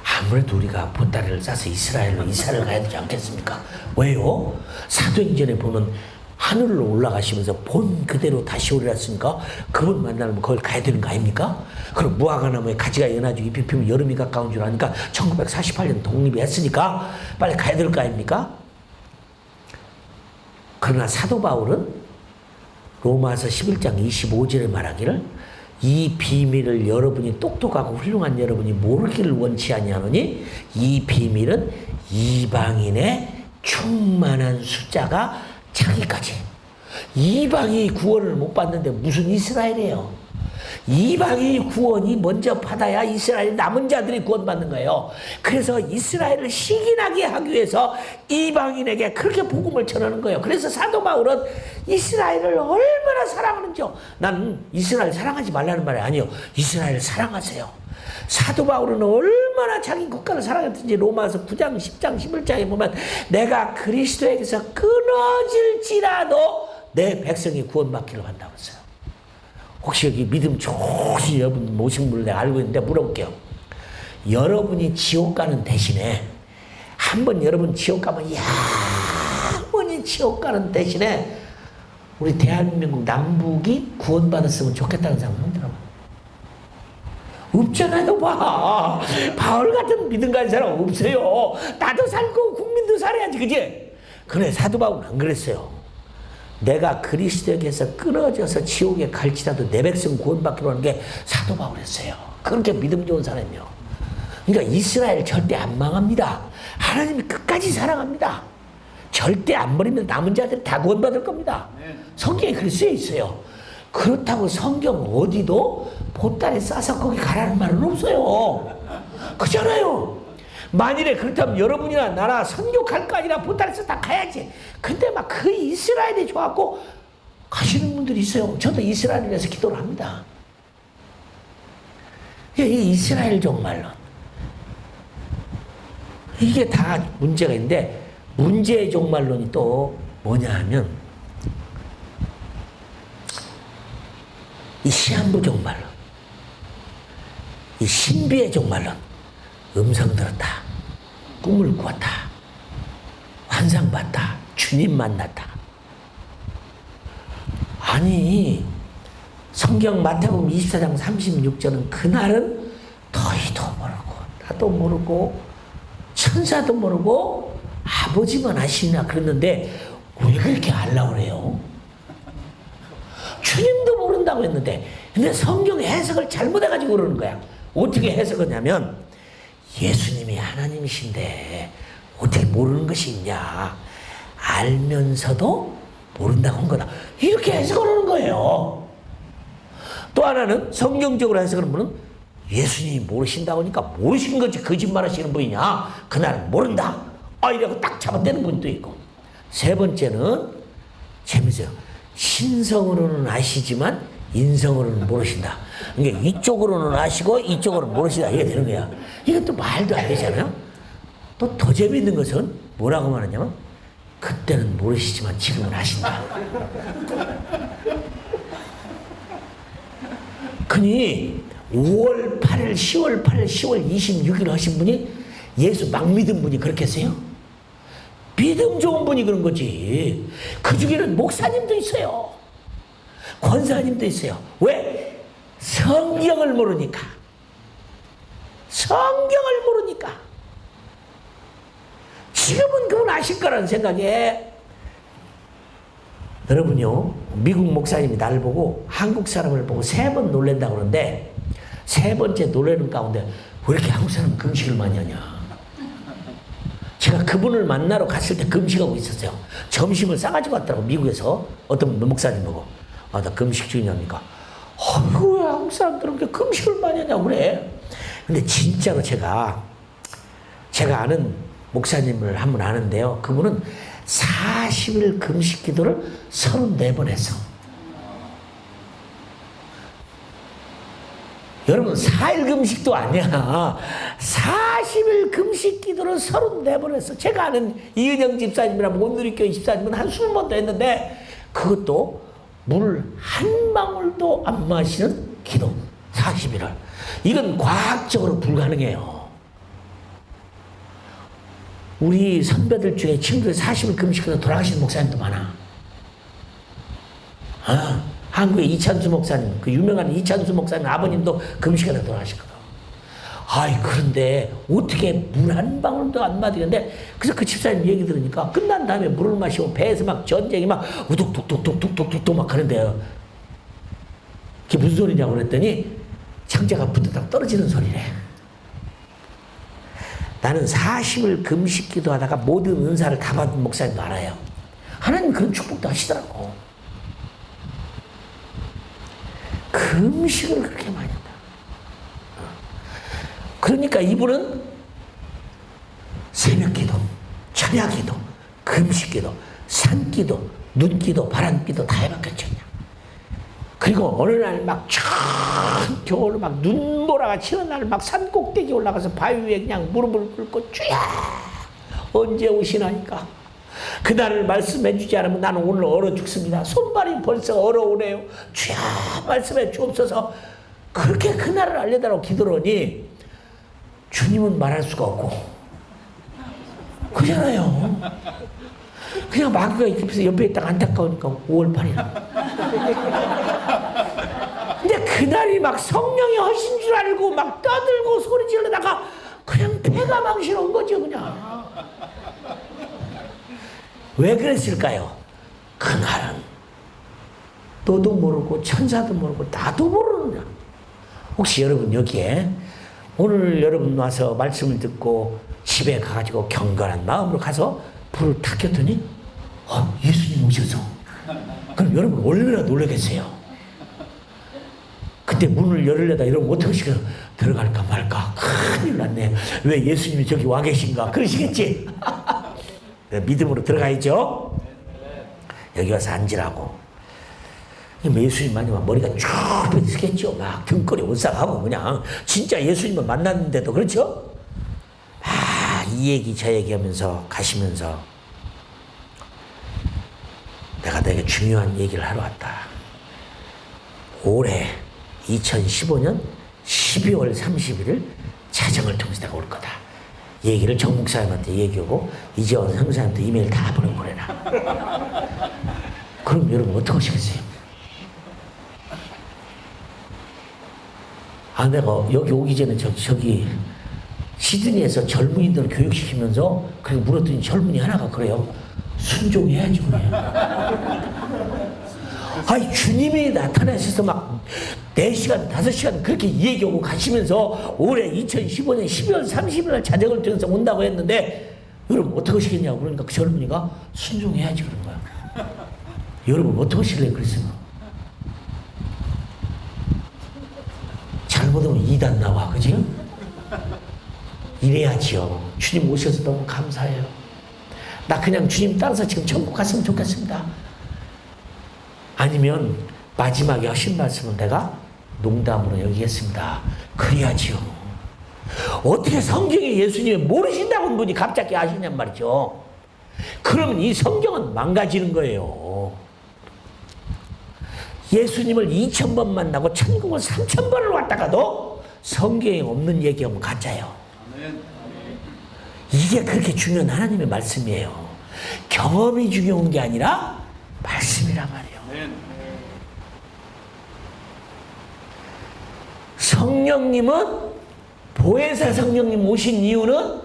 아무래도 우리가 보따리를 싸서 이스라엘로 이사를 가야 되지 않겠습니까? 왜요? 사도행전에 보면 하늘로 올라가시면서 본 그대로 다시 오리라 했으니까 그분 만나면 거길 가야 되는 거 아닙니까? 그럼 무화과나무에 가지가 연하지고 잎이 피면 여름이 가까운 줄 아니까 1948년 독립이 했으니까 빨리 가야 될 거 아닙니까? 그러나 사도 바울은 로마서 11장 25절에 말하기를 이 비밀을 여러분이 똑똑하고 훌륭한 여러분이 모르기를 원치 아니하노니 이 비밀은 이방인의 충만한 숫자가 자기까지. 이방이 구원을 못 받는데 무슨 이스라엘이에요. 이방이 구원이 먼저 받아야 이스라엘 남은 자들이 구원받는 거예요. 그래서 이스라엘을 시기나게 하기 위해서 이방인에게 그렇게 복음을 전하는 거예요. 그래서 사도 바울은 이스라엘을 얼마나 사랑하는지요. 나는 이스라엘 사랑하지 말라는 말이 아니에요. 이스라엘을 사랑하세요. 사도 바울은 얼마나 자기 국가를 사랑했든지 로마서 9장, 10장, 11장에 보면 내가 그리스도에게서 끊어질지라도 내 백성이 구원받기를 한다고 했어요. 혹시 여기 믿음 좋으신 여러분 모신 분을 내가 알고 있는데 물어볼게요. 여러분이 지옥 가는 대신에 한번 여러분 지옥 가면 영원히 지옥 가는 대신에 우리 대한민국 남북이 구원받았으면 좋겠다는 사람 흔들어봐. 없잖아요, 봐. 바울 같은 믿음 가진 사람 없어요. 나도 살고 국민도 살아야지, 그지? 그래, 사도 바울은 안 그랬어요. 내가 그리스도에게서 끊어져서 지옥에 갈지라도 내 백성 구원받기로 하는 게 사도 바울이었어요. 그렇게 믿음 좋은 사람이요. 그러니까 이스라엘 절대 안 망합니다. 하나님이 끝까지 사랑합니다. 절대 안 버리면 남은 자들이 다 구원받을 겁니다. 성경에 그렇게 쓰여 있어요. 그렇다고 성경 어디도 보따리 싸서 거기 가라는 말은 없어요. 그렇잖아요. 만일에 그렇다면 여러분이나 나나 선교 갈 거 아니라 보따리 싸서 다 가야지. 근데 막 그 이스라엘이 좋았고 가시는 분들이 있어요. 저도 이스라엘을 위해서 기도를 합니다. 이 이스라엘 종말론. 이게 다 문제가 있는데 문제의 종말론이 또 뭐냐 하면 이 시한부 종말론, 이 신비의 종말론, 음성 들었다. 꿈을 꾸었다. 환상 봤다. 주님 만났다. 아니, 성경 마태복음 24장 36절은 그날은 너희도 모르고 나도 모르고 천사도 모르고 아버지만 아시나 그랬는데 왜 그렇게 알라고 그래요? 주님도 모른다고 했는데 근데 성경 해석을 잘못해가지고 그러는 거야. 어떻게 해석하냐면 예수님이 하나님이신데 어떻게 모르는 것이 있냐. 알면서도 모른다고 한 거다. 이렇게 해석을 하는 거예요. 또 하나는 성경적으로 해석하는 분은 예수님이 모르신다고 하니까 모르신 거지 거짓말 하시는 분이냐. 그날은 모른다. 이라고 딱 잡아떼는 분도 있고. 세 번째는 재밌어요. 신성으로는 아시지만 인성으로는 모르신다. 그러니까 이쪽으로는 아시고 이쪽으로는 모르신다. 이게 되는 거야. 이것도 말도 안 되잖아요. 또 더 재밌는 것은 뭐라고 말하냐면 그때는 모르시지만 지금은 아신다. 그니 5월 8일, 10월 8일, 10월 26일 하신 분이 예수 막 믿은 분이 그렇게 했어요? 믿음 좋은 분이 그런 거지. 그 중에는 목사님도 있어요. 권사님도 있어요. 왜? 성경을 모르니까. 성경을 모르니까. 지금은 그분 아실 거라는 생각에 여러분요, 미국 목사님이 나를 보고 한국 사람을 보고 3번 놀란다고 그러는데 3번째 놀라는 가운데 왜 이렇게 한국 사람은 금식을 많이 하냐. 제가 그분을 만나러 갔을 때 금식하고 있었어요. 점심을 싸가지고 왔더라고. 미국에서 어떤 목사님 보고 나 금식 중이냐니까 왜 한국 사람들은 그렇게 금식을 많이 하냐고 그래. 근데 진짜로 제가 아는 목사님을 한 분 아는데요. 그분은 40일 금식 기도를 34번 했어. 여러분 4일 금식도 아니야. 40일 금식 기도를 34번 했어. 제가 아는 이은영 집사님이랑 온누리교회 집사님은 한 20번도 했는데 그것도 물 한 방울도 안 마시는 기도 40일을. 이건 과학적으로 불가능해요. 우리 선배들 중에 친구들 40일 금식해서 돌아가신 목사님도 많아. 한국의 이찬수 목사님, 그 유명한 이찬수 목사님 아버님도 금식해서 돌아가셨거든. 그런데 어떻게 물 한 방울도 안 마시는데, 그래서 그 집사님 얘기 들으니까 끝난 다음에 물을 마시고 배에서 막 전쟁이 막 우뚝뚝뚝뚝뚝뚝뚝 막 하는데요. 그게 무슨 소리냐고 그랬더니 창자가 부드덕 떨어지는 소리래. 나는 40일 금식 기도하다가 모든 은사를 다 받은 목사님도 알아요. 하나님 그런 축복도 하시더라고. 금식을 그렇게 많이 한다. 그러니까 이분은 새벽 기도, 찬양 기도, 금식 기도, 산 기도, 눈 기도, 바람 기도 다 해봤겠죠. 그리고 어느 날 막 겨울 막 눈보라가 치는 날 막 산 꼭대기 올라가서 바위 위에 그냥 무릎을 꿇고 주야 언제 오시나니까 그날을 말씀해 주지 않으면 나는 오늘 얼어 죽습니다. 손발이 벌써 얼어오네요. 주야 말씀해 주옵소서. 그렇게 그날을 알려달라고 기도를 하니 주님은 말할 수가 없고 그잖아요. 그냥 마귀가 옆에 있다가 안타까우니까 5월 8일. 근데 그날이 막 성령이 하신 줄 알고 막 떠들고 소리 지르다가 그냥 배가 망신온 거죠 그냥. 왜 그랬을까요? 그날은 너도 모르고 천사도 모르고 나도 모르느냐. 혹시 여러분 여기에 오늘 여러분 와서 말씀을 듣고 집에 가가지고 경건한 마음으로 가서 불을 탁 켰더니 예수님 오셔서 그럼 여러분 얼마나 놀라겠어요? 그때 문을 열으려다 이러면 어떻게 들어갈까 말까 큰일 났네. 왜 예수님이 저기 와 계신가 그러시겠지. 믿음으로 들어가야죠. 여기 와서 앉으라고. 예수님 만나면 머리가 쭉 펴지겠죠. 막 등골이 오싹하고 그냥 진짜 예수님을 만났는데도 그렇죠. 이 얘기 저 얘기 하면서 가시면서 내가 되게 중요한 얘기를 하러 왔다. 올해 2015년 12월 31일 사정을 통해서 내가 올 거다. 얘기를 정 목사님한테 얘기하고 이재원 형사한테 이메일 다 보내라. 그럼 여러분 어떻게 하시겠어요? 아, 내가 여기 오기 전에 저기 시드니에서 젊은이들 교육시키면서 그렇게 물었더니 젊은이 하나가 그래요. 순종해야지 그래. 아니 주님이 나타나셔서 막 4시간 5시간 그렇게 얘기하고 가시면서 올해 2015년 12월 30일 날 자정을 통해서 온다고 했는데 여러분 어떻게 하시겠냐고 그러니까 그 젊은이가 순종해야지 그런 거야. 여러분 어떻게 하실래요? 그랬어요. 잘못하면 이단 나와 그지? 이래야지요. 주님 오셔서 너무 감사해요. 나 그냥 주님 따라서 지금 천국 갔으면 좋겠습니다. 아니면 마지막에 하신 말씀은 내가 농담으로 여기겠습니다. 그래야지요. 어떻게 성경에 예수님을 모르신다고 분이 갑자기 아시냔 말이죠. 그러면 이 성경은 망가지는 거예요. 예수님을 2000번 만나고 천국을 3000번을 왔다가도 성경에 없는 얘기하면 가짜예요. 이게 그렇게 중요한 하나님의 말씀이에요. 경험이 중요한 게 아니라 말씀이란 말이에요. 성령님은 보혜사 성령님 오신 이유는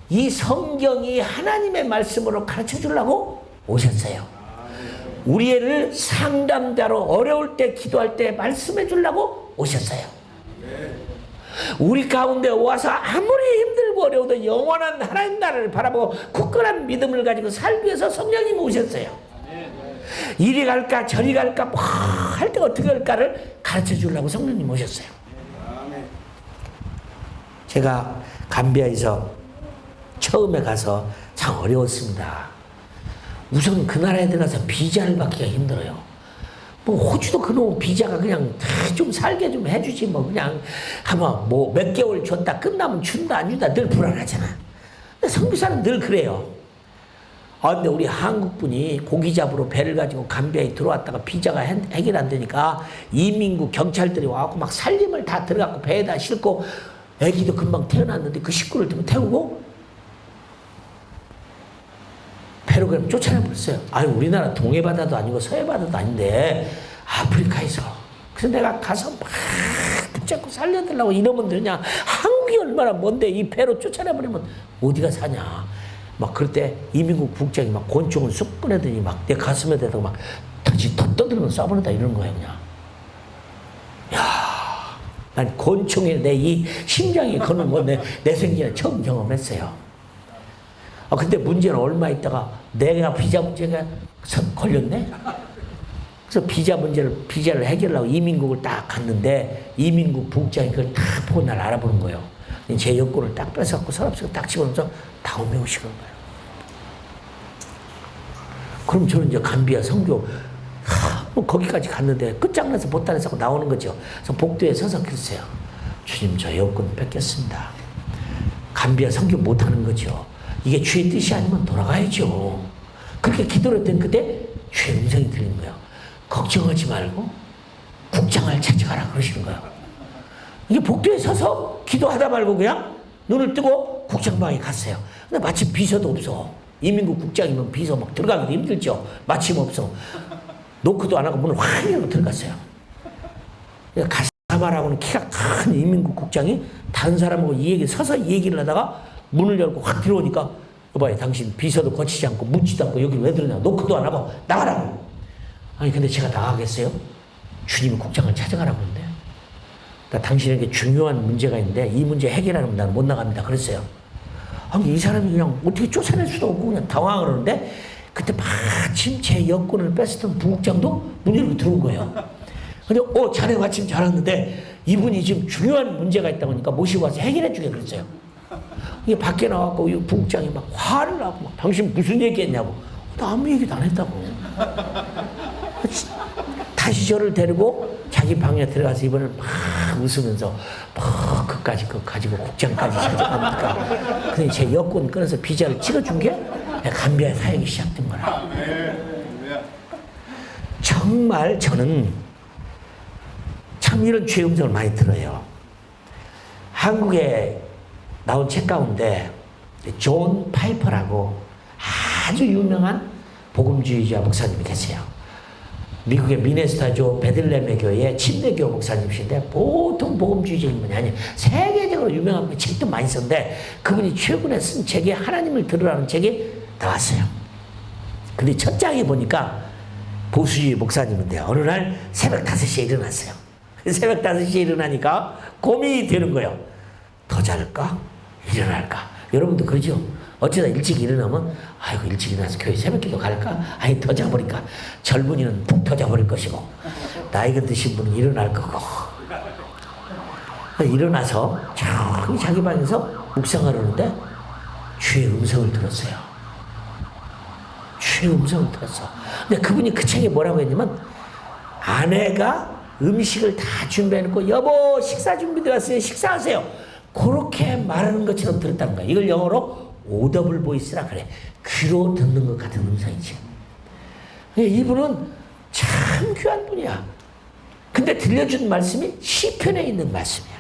이 성경이 하나님의 말씀으로 가르쳐 주려고 오셨어요. 우리를 상담자로 어려울 때 기도할 때 말씀해 주려고 오셨어요. 우리 가운데 와서 아무리 힘들고 어려워도 영원한 하나님 나라를 바라보고 굳건한 믿음을 가지고 살기 위해서 성령님이 오셨어요. 이리 갈까 저리 갈까 뭐 할 때 어떻게 할까를 가르쳐 주려고 성령님 오셨어요. 제가 감비아에서 처음에 가서 참 어려웠습니다. 우선 그 나라에 들어가서 비자를 받기가 힘들어요. 뭐 호주도 그놈 비자가 그냥 좀 살게 좀 해주지 뭐 그냥 아마 뭐 몇 개월 줬다 끝나면 준다 안 준다 늘 불안하잖아. 근데 선교사는 늘 그래요. 아 근데 우리 한국분이 고기 잡으러 배를 가지고 감비아에 들어왔다가 비자가 해결 안 되니까 이민국 경찰들이 와갖고 막 살림을 다 들어갖고 배에다 싣고 애기도 금방 태어났는데 그 식구를 태우고 배로 그냥 쫓아내버렸어요. 아니 우리나라 동해바다도 아니고 서해바다도 아닌데 아프리카에서. 그래서 내가 가서 막 붙잡고 살려달라고 이러면 되냐. 한국이 얼마나 먼데 이 배로 쫓아내버리면 어디가 사냐. 막 그럴 때 이민국 국장이 막 권총을 쑥 꺼내더니 막 내 가슴에 대다가 막 떠들면서 쏴버린다 이러는 거예요 그냥. 야, 난 권총에 내 이 심장이 거는 거 내 생전에 처음 경험했어요. 근데 문제는 얼마 있다가 내가 비자 문제가 걸렸네? 그래서 비자를 해결하려고 이민국을 딱 갔는데 이민국 부국장이 그걸 딱 보고 날 알아보는 거예요. 제 여권을 딱 뺏어갖고 서랍속에 딱 집어넣어서 다음에 오시는 거예요. 그럼 저는 이제 감비아 선교, 뭐 거기까지 갔는데 끝장나서 못다녀서 나오는 거죠. 그래서 복도에 서서 그랬어요. 주님, 저 여권 뺏겼습니다. 감비아 선교 못하는 거죠. 이게 주의 뜻이 아니면 돌아가야죠. 그렇게 기도를 했더니 그때 주의 음성이 들린 거예요. 걱정하지 말고 국장을 찾아가라 그러시는 거예요. 이게 복도에 서서 기도하다 말고 그냥 눈을 뜨고 국장방에 갔어요. 근데 마침 비서도 없어. 이민국 국장이면 비서 막 들어가기도 힘들죠. 마침 없어. 노크도 안 하고 문을 확 열고 들어갔어요. 가사마라고는 키가 큰 이민국 국장이 다른 사람하고 서서 얘기를 하다가 문을 열고 확 들어오니까 여봐요, 당신 비서도 거치지 않고 묻지도 않고 여기 왜 들어냐. 노크도 안 하고 나가라고. 아니 근데 제가 나가겠어요? 주님이 국장을 찾아가라고 하는데 그러니까 당신에게 중요한 문제가 있는데 이 문제 해결하면 나는 못 나갑니다 그랬어요. 아니 이 사람이 그냥 어떻게 쫓아낼 수도 없고 그냥 당황을 하는데 그때 마침 제 여권을 뺏었던 부국장도 문 열고 들어온 거예요. 근데 자네 마침 잘 왔는데 이분이 지금 중요한 문제가 있다고 하니까 모시고 와서 해결해 주게 그랬어요. 이게 밖에 나왔고 이 부국장이 막 화를 나고 막 당신 무슨 얘기했냐고. 나 아무 얘기도 안 했다고. 다시 저를 데리고 자기 방에 들어가서 이번엔 막 웃으면서 막 그까지 그거 가지고 국장까지 찾아갑니까. 근데 제 여권 끊어서 비자를 찍어준 게 감비아의 사역이 시작된 거라. 정말 저는 참 이런 주의 음성을 많이 들어요. 한국에 나온 책 가운데 존 파이퍼라고 아주 유명한 복음주의자 목사님이 계세요. 미국의 미네소타주 베들레헴 교회의 침례교 목사님이신데 보통 복음주의적인 분이 아니에요. 세계적으로 유명한 분, 책도 많이 썼는데 그분이 최근에 쓴 책이 하나님을 들으라는 책이 나왔어요. 근데 첫 장에 보니까 보수주의 목사님인데 어느 날 새벽 5시에 일어났어요. 새벽 5시에 일어나니까 고민이 되는 거예요. 더 잘까? 일어날까? 여러분도 그러죠? 어쩌다 일찍 일어나면 아이고 일찍 일어나서 교회 새벽기도 갈까? 아니 더 자버릴까? 젊은이는 푹 더 자버릴 것이고 나이가 드신 분은 일어날 거고 일어나서 조용히 자기 방에서 묵상하려는데 주의 음성을 들었어요. 주의 음성을 들었어. 근데 그분이 그 책에 뭐라고 했냐면 아내가 음식을 다 준비해놓고 여보 식사 준비되었어요. 식사하세요. 그렇게 말하는 것처럼 들었다는 거야. 이걸 영어로 오더블 보이스라 그래. 귀로 듣는 것 같은 음성이지. 이분은 참 귀한 분이야. 근데 들려준 말씀이 시편에 있는 말씀이야.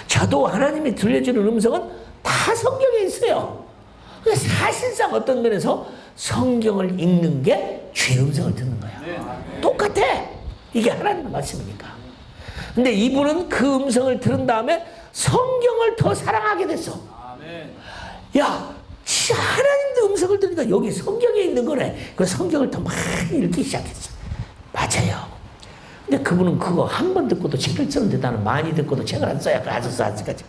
저도 하나님이 들려주는 음성은 다 성경에 있어요. 사실상 어떤 면에서 성경을 읽는 게 주의 음성을 듣는 거야. 똑같아. 이게 하나님의 말씀이니까. 근데 이분은 그 음성을 들은 다음에 성경을 더 사랑하게 됐어. 야, 하나님도 음성을 들으니까 여기 성경에 있는 거네. 그래서 성경을 더 많이 읽기 시작했어. 맞아요. 근데 그분은 그거 한 번 듣고도 책을 쓰는데 나는 많이 듣고도 책을 안 써야 아직까지.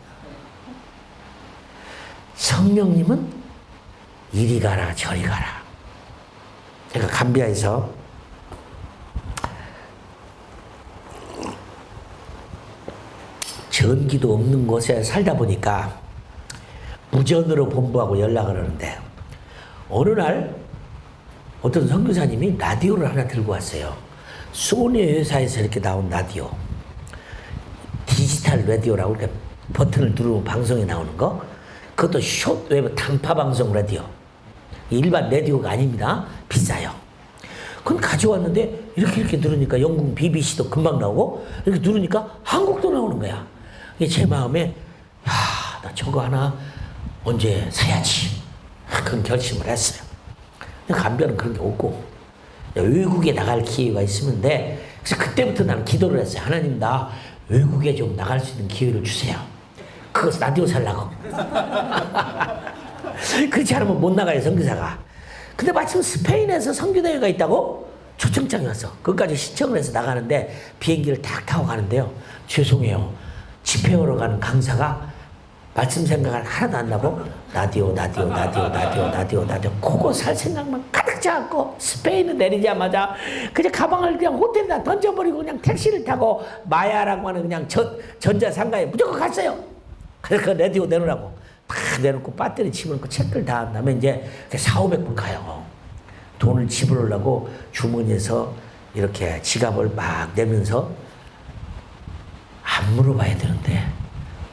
성령님은 이리 가라 저리 가라. 제가 감비아에서 전기도 없는 곳에 살다 보니까 무전으로 본부하고 연락을 하는데 어느 날 어떤 선교사님이 라디오를 하나 들고 왔어요. 소니 회사에서 이렇게 나온 라디오, 디지털 라디오라고 이렇게 버튼을 누르면 방송에 나오는 거, 그것도 숏웨이브 단파 방송 라디오. 일반 라디오가 아닙니다. 비싸요. 그건 가져왔는데 이렇게 누르니까 영국 BBC도 금방 나오고 이렇게 누르니까 한국도 나오는 거야. 이게 제 마음에 나 저거 하나 언제 사야지. 그런 결심을 했어요. 감별은 그런 게 없고 외국에 나갈 기회가 있으면 돼. 그래서 그때부터 나는 기도를 했어요. 하나님 나 외국에 좀 나갈 수 있는 기회를 주세요. 그것을 라디오 살라고. 그렇지 않으면 못 나가요 선교사가. 근데 마침 스페인에서 선교대회가 있다고 초청장이 왔어. 그것까지 신청을 해서 나가는데 비행기를 딱 타고 가는데요. 죄송해요. 집회하러 가는 강사가 말씀 생각을 하나도 안 나고 라디오 그거 살 생각만 가득 차갖고 스페인에 내리자마자 그냥 가방을 그냥 호텔에다 던져버리고 그냥 택시를 타고 마야라고 하는 그냥 전자상가에 무조건 갔어요. 그래서 그 라디오 내놓으라고 다 내놓고 배터리 집어넣고 책들 다 한 다음에 이제 400~500불 가요. 돈을 집어넣으려고 주머니에서 이렇게 지갑을 막 내면서 안 물어봐야 되는데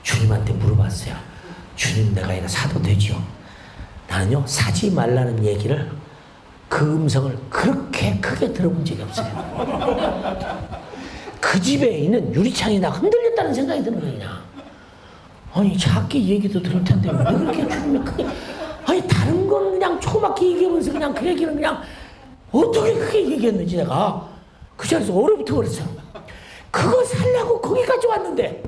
주님한테 물어봤어요. 주님 내가 이거 사도 되죠? 나는요 사지 말라는 얘기를 그 음성을 그렇게 크게 들어본 적이 없어요. 그 집에 있는 유리창이 다 흔들렸다는 생각이 드는 거냐. 아니 작게 얘기도 들을 텐데 왜 그렇게 주님이 크게. 아니 다른 거는 그냥 조그맣게 얘기하면서 그냥 그 얘기는 그냥 어떻게 크게 얘기했는지 내가 그 자리에서 얼어붙어 버렸어요. 그거 살려고 거기까지 왔는데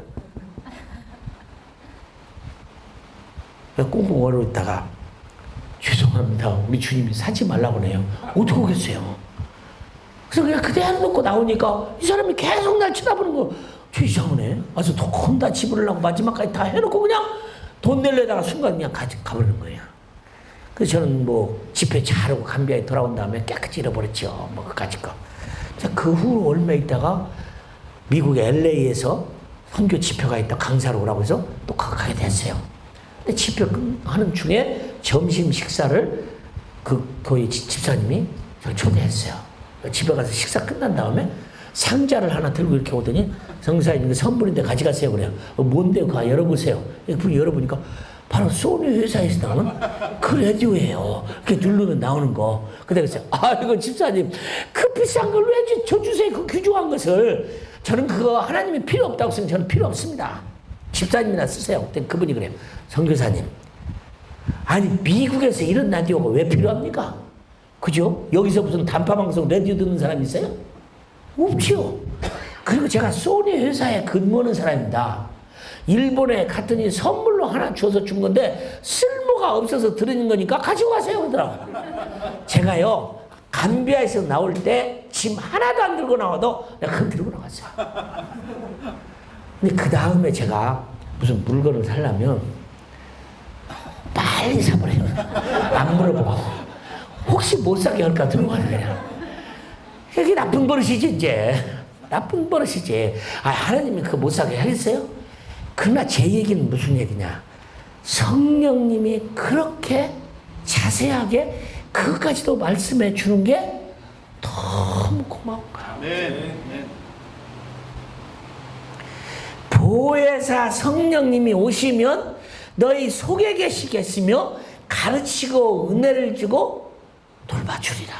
꽁꽁 얼어 있다가 죄송합니다. 우리 주님이 사지 말라고 해요. 어떻게 오겠어요? 그래서 그냥 그대로 놓고 나오니까 이 사람이 계속 날 쳐다보는 거. 저 이상하네. 와서 돈 다 지불하려고 마지막까지 다 해놓고 그냥 돈 내려다가 순간 그냥 가버리는 거예요. 그래서 저는 뭐 집회 잘하고 감비아에 돌아온 다음에 깨끗이 잃어버렸죠. 뭐 그까짓 거. 그 후 얼마 있다가 미국의 LA에서 선교 집회가 있다 강사로 오라고 해서 또 가게 됐어요. 근데 집회 하는 중에 점심 식사를 그 교회 집사님이 저를 초대했어요. 집에 가서 식사 끝난 다음에 상자를 하나 들고 이렇게 오더니 성사님 선물인데 가져가세요 그래요. 뭔데요? 가 열어보세요. 분이 열어보니까 바로 소니 회사에서 나오는 그 라디오예요. 이렇게 누르면 나오는 거. 그래서 이거 집사님 그 비싼 걸 왜 저 주세요? 그 귀중한 것을. 저는 그거 하나님이 필요 없다고 생각해요. 저는 필요 없습니다. 집사님이나 쓰세요. 그때 그분이 그래요. 선교사님, 아니 미국에서 이런 라디오가 왜 필요합니까? 그죠? 여기서 무슨 단파방송 라디오 듣는 사람 있어요? 없죠. 그리고 제가 소니 회사에 근무하는 사람입니다. 일본에 갔더니 선물로 하나 줘서 준 건데 쓸모가 없어서 들은 거니까 가지고 가세요 그러더라고. 제가요 감비아에서 나올 때 짐 하나도 안 들고 나와도 내가 그걸 들고 나갔어요. 근데 그 다음에 제가 무슨 물건을 사려면 빨리 사버려요. 안 물어보고 혹시 못 사게 할까 들고 가는 거야. 이게 나쁜 버릇이지 이제. 나쁜 버릇이지. 아, 하나님이 그거 못 사게 하겠어요? 그러나 제 얘기는 무슨 얘기냐. 성령님이 그렇게 자세하게 그것까지도 말씀해 주는 게 너무 고마운 거야. 보혜사 성령님이 오시면 너희 속에 계시겠으며 가르치고 은혜를 주고 돌봐주리라.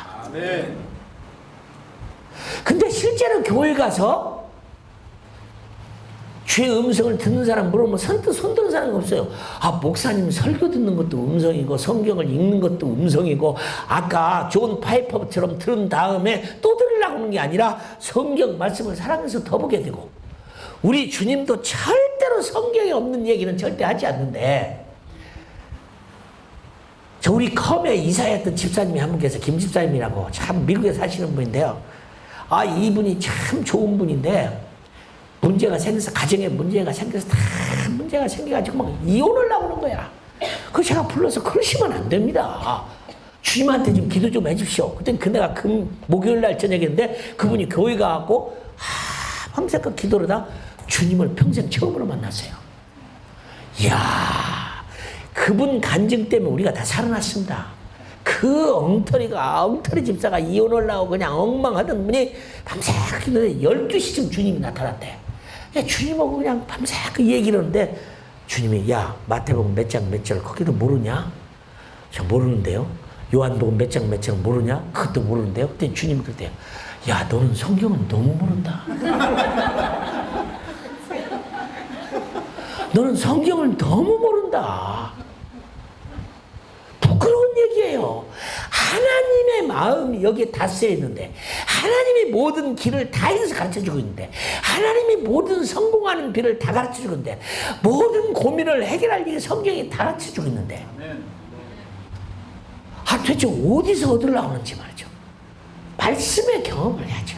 근데 실제로 교회 가서 주의 음성을 듣는 사람 물어보면 선뜻 손드는 사람이 없어요. 아, 목사님 설교 듣는 것도 음성이고 성경을 읽는 것도 음성이고 아까 존 파이퍼처럼 들은 다음에 또 들으려고 하는 게 아니라 성경 말씀을 사랑해서 더 보게 되고 우리 주님도 절대로 성경에 없는 얘기는 절대 하지 않는데 저 우리 컴에 이사했던 집사님이 한 분 계세요. 김 집사님이라고 참 미국에 사시는 분인데요. 아, 이분이 참 좋은 분인데 문제가 생겨서 가정에 문제가 생겨서 다 문제가 생겨가지고 막 이혼을 나오는 거야. 그래서 제가 불러서 그러시면 안 됩니다. 주님한테 좀 기도 좀 해주십시오. 그땐 그네가 목요일 날 저녁인데 그분이 교회 가갖고 밤새껏 기도를 하다 주님을 평생 처음으로 만났어요. 이야, 그분 간증 때문에 우리가 다 살아났습니다. 그 엉터리 집사가 이혼을 나오고 그냥 엉망하던 분이 밤새 기도해 12시쯤 주님이 나타났대. 주님하고 그냥 밤새 그 얘기를 하는데 주님이 야 마태복음 몇 장 몇 절 거기도 모르냐? 저 모르는데요. 요한복음 몇 장 몇 절 모르냐? 그것도 모르는데요. 그때 주님이 그랬대요. 야 너는 성경은 너무 모른다. 너는 성경을 너무 모른다. 부끄러운 얘기예요. 하나님의 마음이 여기에 다 쓰여 있는데 하나님이 모든 길을 다 해서 가르쳐주고 있는데 하나님이 모든 성공하는 길을 다 가르쳐주고 있는데 모든 고민을 해결할 일이 성경이 다 가르쳐주고 있는데 아 도대체 어디서 얻으려고 하는지 말이죠. 말씀의 경험을 해야죠.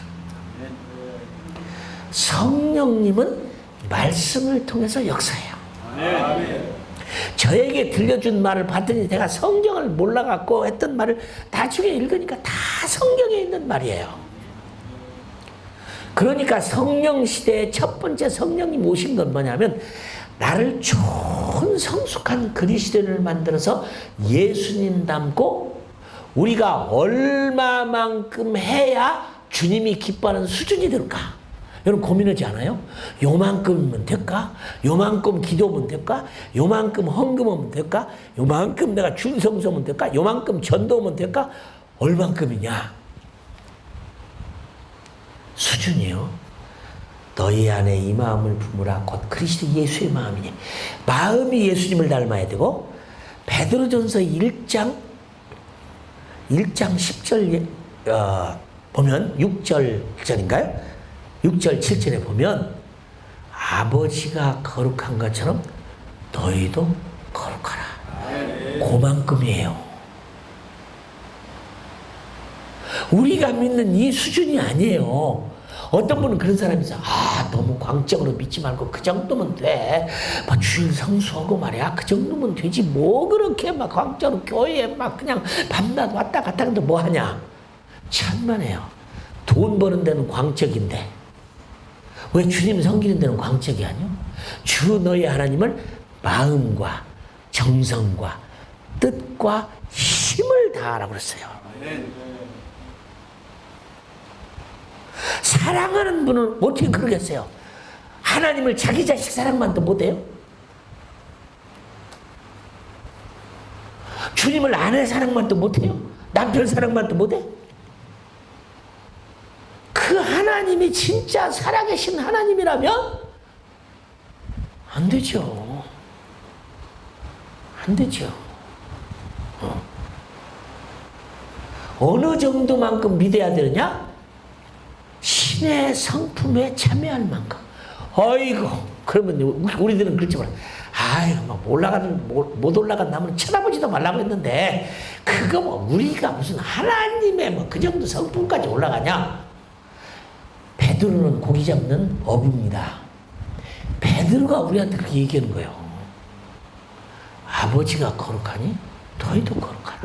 성령님은 말씀을 통해서 역사해요. 저에게 들려준 말을 봤더니 내가 성경을 몰라갖고 했던 말을 나중에 읽으니까 다 성경에 있는 말이에요. 그러니까 성령 시대의 첫 번째 성령님 오신 건 뭐냐면 나를 좋은 성숙한 그리스도인을 만들어서 예수님 닮고 우리가 얼마만큼 해야 주님이 기뻐하는 수준이 될까? 여러분 고민하지 않아요? 요만큼이면 될까? 요만큼 기도하면 될까? 요만큼 헌금하면 될까? 요만큼 내가 준성서면 될까? 요만큼 전도하면 될까? 얼만큼이냐? 수준이요. 너희 안에 이 마음을 품으라 곧 그리스도 예수의 마음이니 마음이 예수님을 닮아야 되고 베드로전서 1장 10절 보면 6절인가요? 6절 7절에 보면 아버지가 거룩한 것처럼 너희도 거룩하라. 그만큼이에요. 우리가 믿는 이 수준이 아니에요. 어떤 분은 그런 사람이 있어요. 아 너무 광적으로 믿지 말고 그 정도면 돼. 막 주일 성수하고 말이야. 그 정도면 되지. 뭐 그렇게 막 광적으로 교회에 막 그냥 밤낮 왔다 갔다 하는데 뭐 하냐. 천만에요. 돈 버는 데는 광적인데 왜 주님 섬기는 데는 광적이 아니요? 주 너희 하나님을 마음과 정성과 뜻과 힘을 다하라고 그랬어요. 사랑하는 분을 어떻게 그러겠어요? 하나님을 자기 자식 사랑만도 못해요? 주님을 아내 사랑만도 못해요? 남편 사랑만도 못해? 그 하나님이 진짜 살아계신 하나님이라면 안 되죠. 안 되죠. 어느 정도만큼 믿어야 되느냐? 신의 성품에 참여할 만큼. 어이구, 그러면 우리들은 그렇지 만 아유, 못 올라간 나무는 쳐다보지도 말라고 했는데, 그거 뭐, 우리가 무슨 하나님의 뭐 그 정도 성품까지 올라가냐? 베드로는 고기 잡는 어부입니다. 베드로가 우리한테 그렇게 얘기하는 거예요. 아버지가 거룩하니 너희도 거룩하라.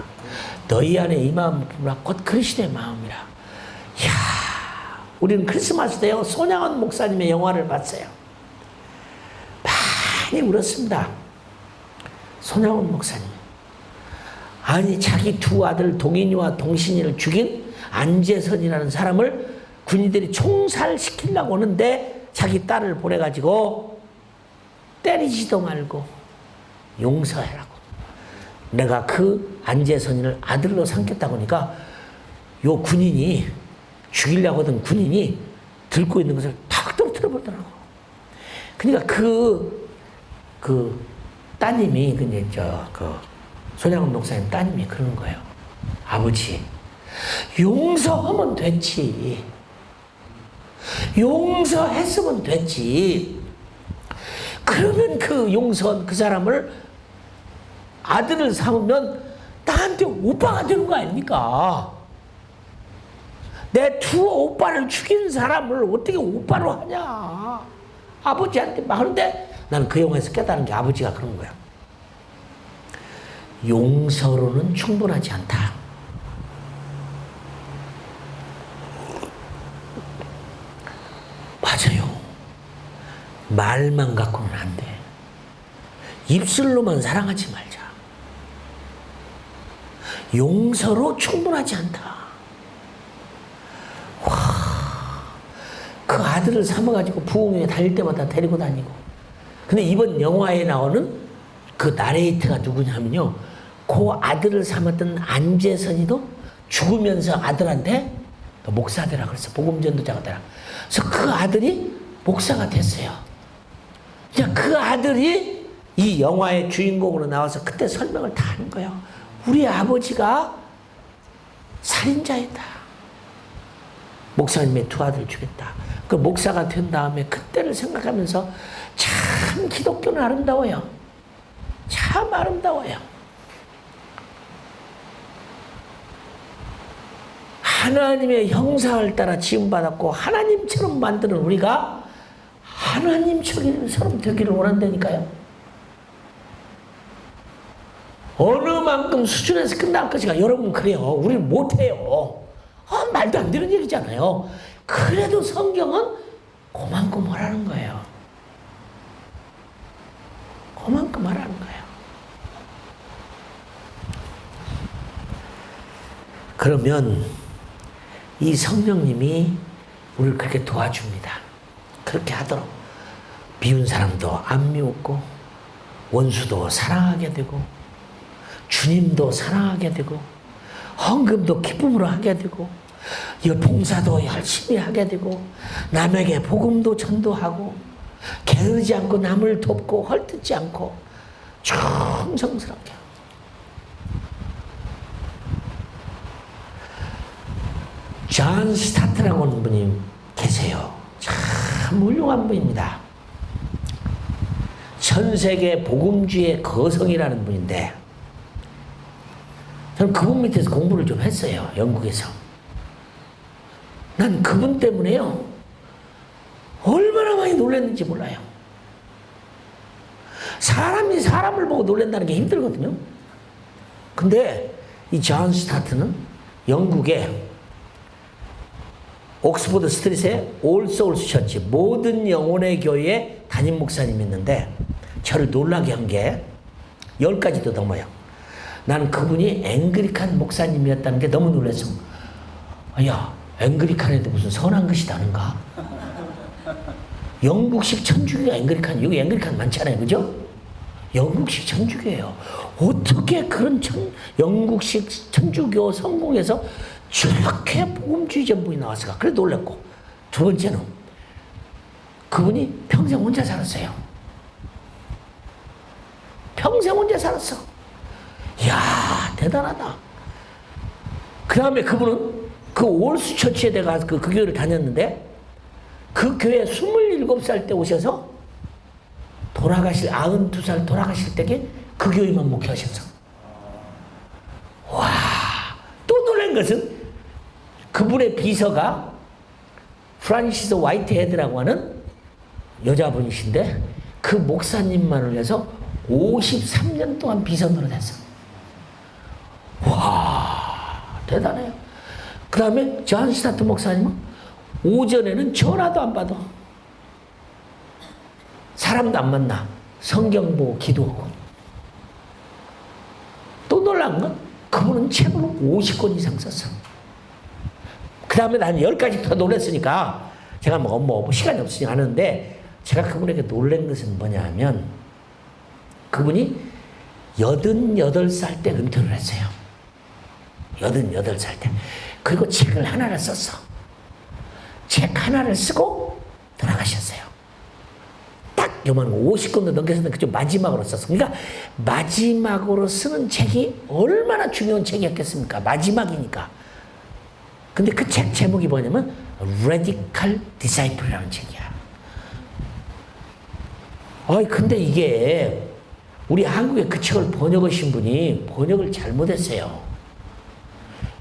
너희 안에 이 마음을 품으라. 곧 그리스도의 마음이라. 이야, 우리는 크리스마스 때요 손양원 목사님의 영화를 봤어요. 많이 울었습니다. 손양원 목사님. 아니, 자기 두 아들 동인이와 동신이를 죽인 안재선이라는 사람을 군인들이 총살시키려고 하는데 자기 딸을 보내가지고 때리지도 말고 용서해라고. 내가 그 안재선이를 아들로 삼겠다고 하니까 요 군인이, 죽이려고 하던 군인이 들고 있는 것을 탁 떨어뜨려버리더라고. 그러니까 그 따님이, 손양원 목사님 따님이 그러는 거예요. 아버지, 용서하면 됐지. 용서했으면 됐지. 그러면 그 용서한 그 사람을 아들을 삼으면 나한테 오빠가 되는 거 아닙니까? 내 두 오빠를 죽인 사람을 어떻게 오빠로 하냐? 아버지한테 막 하는데, 나는 그 영화에서 깨달은 게 아버지가 그런 거야. 용서로는 충분하지 않다. 맞아요. 말만 갖고는 안 돼. 입술로만 사랑하지 말자. 용서로 충분하지 않다. 와, 그 아들을 삼아가지고 부흥회에 다닐 때마다 데리고 다니고. 근데 이번 영화에 나오는 그 나레이터가 누구냐면요, 그 아들을 삼았던 안재선이도 죽으면서 아들한테 너 목사 되라 그래서 복음전도자가 되라. 그래서 그 아들이 목사가 됐어요. 그 아들이 이 영화의 주인공으로 나와서 그때 설명을 다 하는 거예요. 우리 아버지가 살인자였다. 목사님의 두 아들 죽였다. 그 목사가 된 다음에 그때를 생각하면서 참 기독교는 아름다워요. 참 아름다워요. 하나님의 형상을 따라 지음받았고 하나님처럼 만드는 우리가 하나님처럼 되기를 원한다니까요. 어느 만큼 수준에서 끝날 것인가. 여러분 그래요. 우리는 못해요. 말도 안 되는 얘기잖아요. 그래도 성경은 그만큼 하라는 거예요. 그만큼 하라는 거예요. 그러면 이 성령님이 우리를 그렇게 도와줍니다. 그렇게 하도록. 미운 사람도 안 미웠고, 원수도 사랑하게 되고, 주님도 사랑하게 되고, 헌금도 기쁨으로 하게 되고, 봉사도 열심히 하게 되고, 남에게 복음도 전도하고, 게으르지 않고 남을 돕고 헐뜯지 않고 충성스럽게. 존 스타트라고 하는 분이 계세요. 참 훌륭한 분입니다. 전 세계 복음주의 거성이라는 분인데, 저는 그분 밑에서 공부를 좀 했어요. 영국에서. 난 그분 때문에요, 얼마나 많이 놀랐는지 몰라요. 사람이 사람을 보고 놀란다는 게 힘들거든요. 근데 이 존 스타트는 영국의 옥스포드 스트릿에 올 소울스 처치, 모든 영혼의 교회에 담임 목사님이 있는데, 저를 놀라게 한 게 10가지도 넘어요. 나는 그분이 앵글리칸 목사님이었다는 게 너무 놀랐어. 야, 앵글리칸에도 무슨 선한 것이 다른가? 영국식 천주교가 앵글리칸, 여기 앵글리칸 많잖아요, 그죠? 영국식 천주교예요. 어떻게 그런 영국식 천주교 성공에서 저렇게 복음주의 전분이 나왔을까? 그래 놀랐고, 두 번째는 그분이 평생 혼자 살았어요. 평생 혼자 살았어. 이야, 대단하다. 그 다음에 그분은 그 올스 처치에 내가 그 교회를 다녔는데 그 교회 27살 때 오셔서 돌아가실 92살 돌아가실 때에 그 교회만 목회하셨어. 와, 또 놀란 것은 그분의 비서가 프란시스 화이트헤드라고 하는 여자분이신데 그 목사님만을 위해서 53년 동안 비서 노릇했어. 와, 대단해요. 그 다음에 존 스타트 목사님은 오전에는 전화도 안 받아. 사람도 안 만나. 성경 보고 기도하고. 또 놀란 건 그분은 책을 50권 이상 썼어. 그 다음에 난 10가지 더 놀랐으니까 제가 뭐 시간이 없으니 하는데 제가 그분에게 놀란 것은 뭐냐 하면 그분이 88살 때 은퇴를 했어요. 88살 때. 그리고 책을 하나를 썼어. 책 하나를 쓰고 돌아가셨어요. 딱 요만 50권도 넘겨서는 그쪽 마지막으로 썼어. 그러니까 마지막으로 쓰는 책이 얼마나 중요한 책이었겠습니까? 마지막이니까. 근데 그 책 제목이 뭐냐면 Radical Disciple이라는 책이야. 근데 이게 우리 한국에 그 책을 번역하신 분이 번역을 잘못했어요.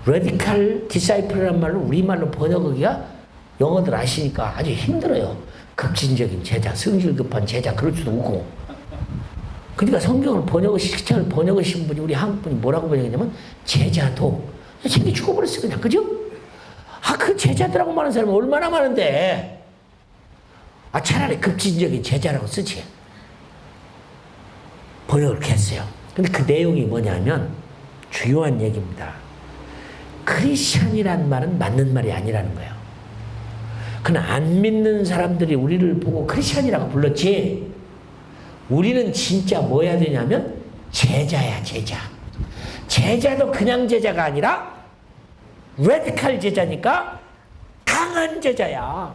Radical Disciple이란 말로 우리말로 번역하기가 영어들 아시니까 아주 힘들어요. 급진적인 제자, 성질 급한 제자 그럴 수도 없고. 그러니까 성경을 책을 번역하신 분이 우리 한국 분이 뭐라고 번역했냐면 제자도 책이 죽어버렸어 그냥. 그죠? 그 제자들하고 말하는 사람이 얼마나 많은데. 차라리 급진적인 제자라고 쓰지. 번역을 했어요. 근데 그 내용이 뭐냐면 중요한 얘기입니다. 크리스찬이란 말은 맞는 말이 아니라는 거예요. 그러나 안 믿는 사람들이 우리를 보고 크리스찬이라고 불렀지. 우리는 진짜 뭐 해야 되냐면 제자야, 제자. 제자도 그냥 제자가 아니라 레디칼 제자니까 강한 제자야.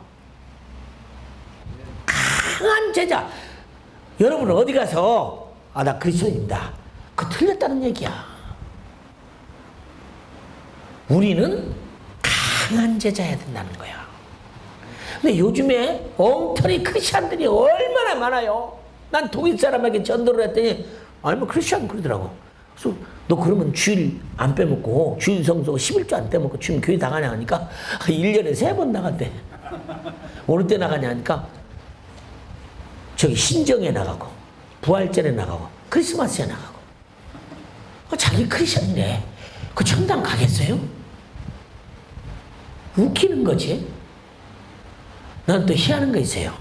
강한 제자. 여러분 어디 가서 나 그리스도인입니다. 그거 틀렸다는 얘기야. 우리는 강한 제자여야 된다는 거야. 근데 요즘에 엉터리 크리스찬들이 얼마나 많아요. 난 독일 사람에게 전도를 했더니 뭐 크리스찬 그러더라고. 그래서 너 그러면 주일 안 빼먹고 주일 성수 11조 안 빼먹고 주일 교회 나가냐 하니까 1년에 3번 나간대. 어느 때 나가냐 하니까 저기 신정에 나가고 부활절에 나가고 크리스마스에 나가고. 자기 크리스찬이래. 그 천당 가겠어요? 웃기는 거지. 난 또 희한한 거 있어요.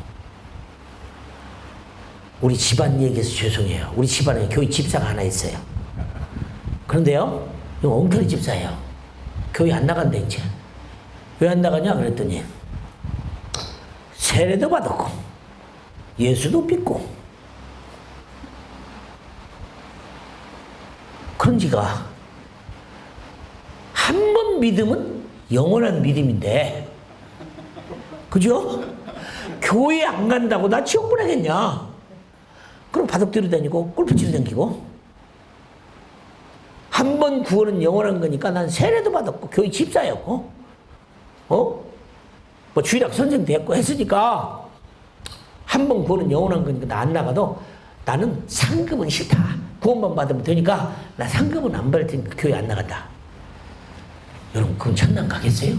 우리 집안 얘기해서 죄송해요. 우리 집안에 교회 집사가 하나 있어요. 그런데요, 이거 엉터리 집사예요. 교회 안 나간대 이제. 왜 안 나가냐 그랬더니 세례도 받았고 예수도 믿고 그런 지가 한 번 믿으면 영원한 믿음인데 그죠? 교회 안 간다고 나 지옥 보내겠냐? 그럼 바둑 뒤로 다니고 골프 치러 다니고 한 번 구원은 영원한 거니까 난 세례도 받았고 교회 집사였고 뭐 주일학 선생도 했고 했으니까 한 번 구원은 영원한 거니까 나 안 나가도 나는 상급은 싫다. 구원만 받으면 되니까 나 상급은 안 받을 테니까 교회 안 나간다. 여러분 그건 천당 가겠어요?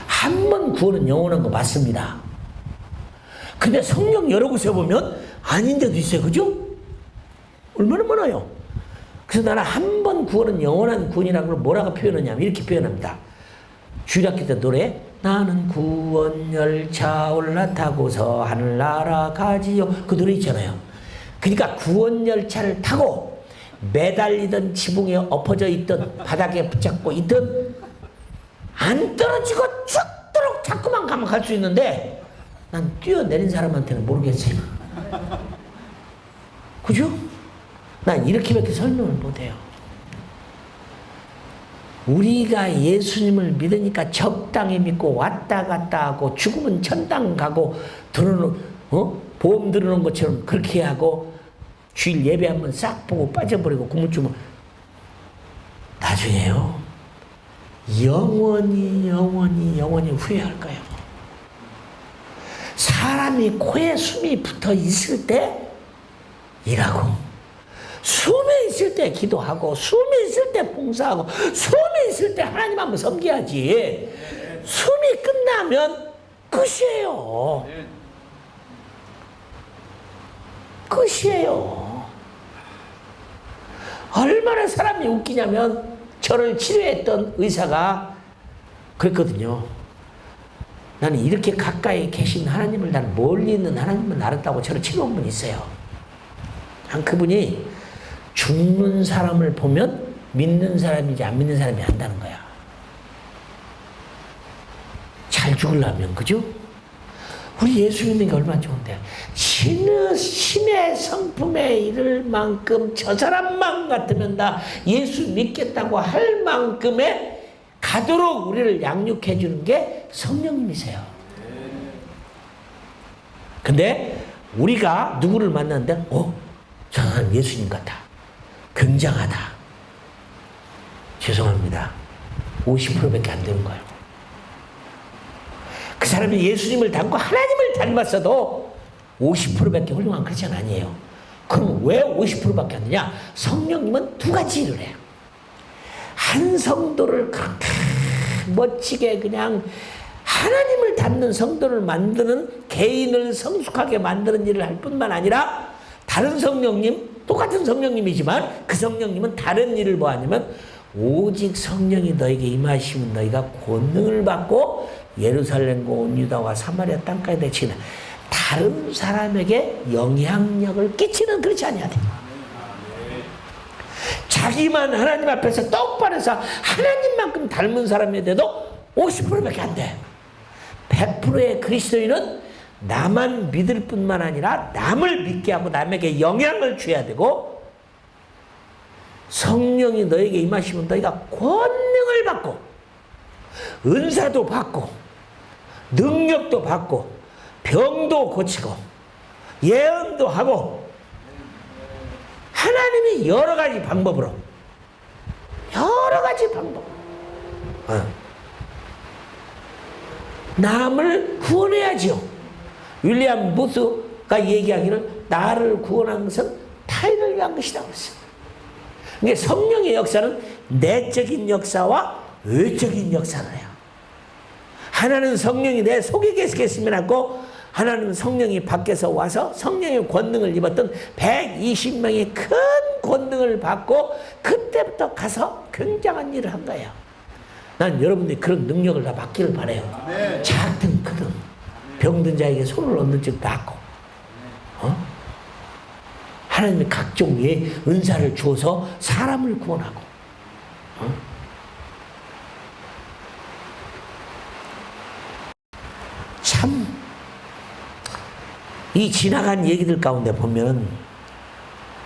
한 번 구원은 영원한 거 맞습니다. 근데 성경 여러 곳에 보면 아닌 데도 있어요. 그죠? 얼마나 많아요. 그래서 나는 한 번 구원은 영원한 구원이라고 뭐라고 표현하냐면 이렇게 표현합니다. 주일학교 때 노래 나는 구원 열차 올라타고서 하늘나라 가지요. 그 노래 있잖아요. 그러니까 구원 열차를 타고 매달리던 지붕에 엎어져 있던 바닥에 붙잡고 있던 안 떨어지고 죽도록 자꾸만 가면 갈 수 있는데 난 뛰어내린 사람한테는 모르겠어요. 그죠? 난 이렇게밖에 설명을 못해요. 우리가 예수님을 믿으니까 적당히 믿고 왔다 갔다 하고 죽으면 천당 가고 들어는 보험 들어놓은 것처럼 그렇게 하고 주일 예배 한번 싹 보고 빠져버리고 구물주면 나중에요 영원히 후회할 거예요. 사람이 코에 숨이 붙어 있을 때 일하고 숨이 있을 때 기도하고 숨이 있을 때 봉사하고 숨이 있을 때 하나님 한번 섬겨야지. 숨이 끝나면 끝이에요. 끝이에요. 얼마나 사람이 웃기냐면 저를 치료했던 의사가 그랬거든요. 나는 이렇게 가까이 계신 하나님을, 난 멀리 있는 하나님을 알았다고 저를 치료한 분이 있어요. 그분이 죽는 사람을 보면 믿는 사람인지 안 믿는 사람이 안다는 거야. 잘 죽으려면, 그죠? 우리 예수 믿는 게 얼마나 좋은데. 신의 성품에 이를 만큼 저 사람만 같으면 다 예수 믿겠다고 할 만큼의 가도록 우리를 양육해 주는 게 성령님이세요. 근데 우리가 누구를 만났는데 저 사람 예수님 같아. 굉장하다. 죄송합니다. 50%밖에 안 되는 거예요. 그 사람이 예수님을 닮고 하나님을 닮았어도 50%밖에 훌륭한 크리스천 아니에요. 그럼 왜 50%밖에 안 되냐? 성령님은 두 가지 일을 해요. 한 성도를 그렇게 멋지게 그냥 하나님을 닮는 성도를 만드는, 개인을 성숙하게 만드는 일을 할 뿐만 아니라 다른 성령님, 똑같은 성령님이지만 그 성령님은 다른 일을 뭐 하냐면 오직 성령이 너에게 임하시면 너희가 권능을 받고 예루살렘과 온 유다와 사마리아 땅까지 내치는 다른 사람에게 영향력을 끼치는 그렇지 아니야 돼. 자기만 하나님 앞에서 똑바로 해서 하나님만큼 닮은 사람이 돼도 50%밖에 안 돼. 100%의 그리스도인은 나만 믿을 뿐만 아니라 남을 믿게 하고 남에게 영향을 줘야 되고, 성령이 너에게 임하시면 너희가 권능을 받고 은사도 받고 능력도 받고 병도 고치고 예언도 하고, 하나님이 여러 가지 방법으로 남을 구원해야지요. 윌리엄 무스가 얘기하기를 나를 구원한 것은 타인을 위한 것이라고 했어요. 그러니까 성령의 역사는 내적인 역사와 외적인 역사를 해요. 하나는 성령이 내 속에 계시겠으면 하고, 하나는 성령이 밖에서 와서 성령의 권능을 입었던 120명이 큰 권능을 받고 그때부터 가서 굉장한 일을 한 거예요. 난 여러분들이 그런 능력을 다 받기를 바라요. 작든 크든 병든 자에게 손을 얹는 즉 낫고, 하나님이 각종 은사를 주어서 사람을 구원하고, 참 이 지나간 얘기들 가운데 보면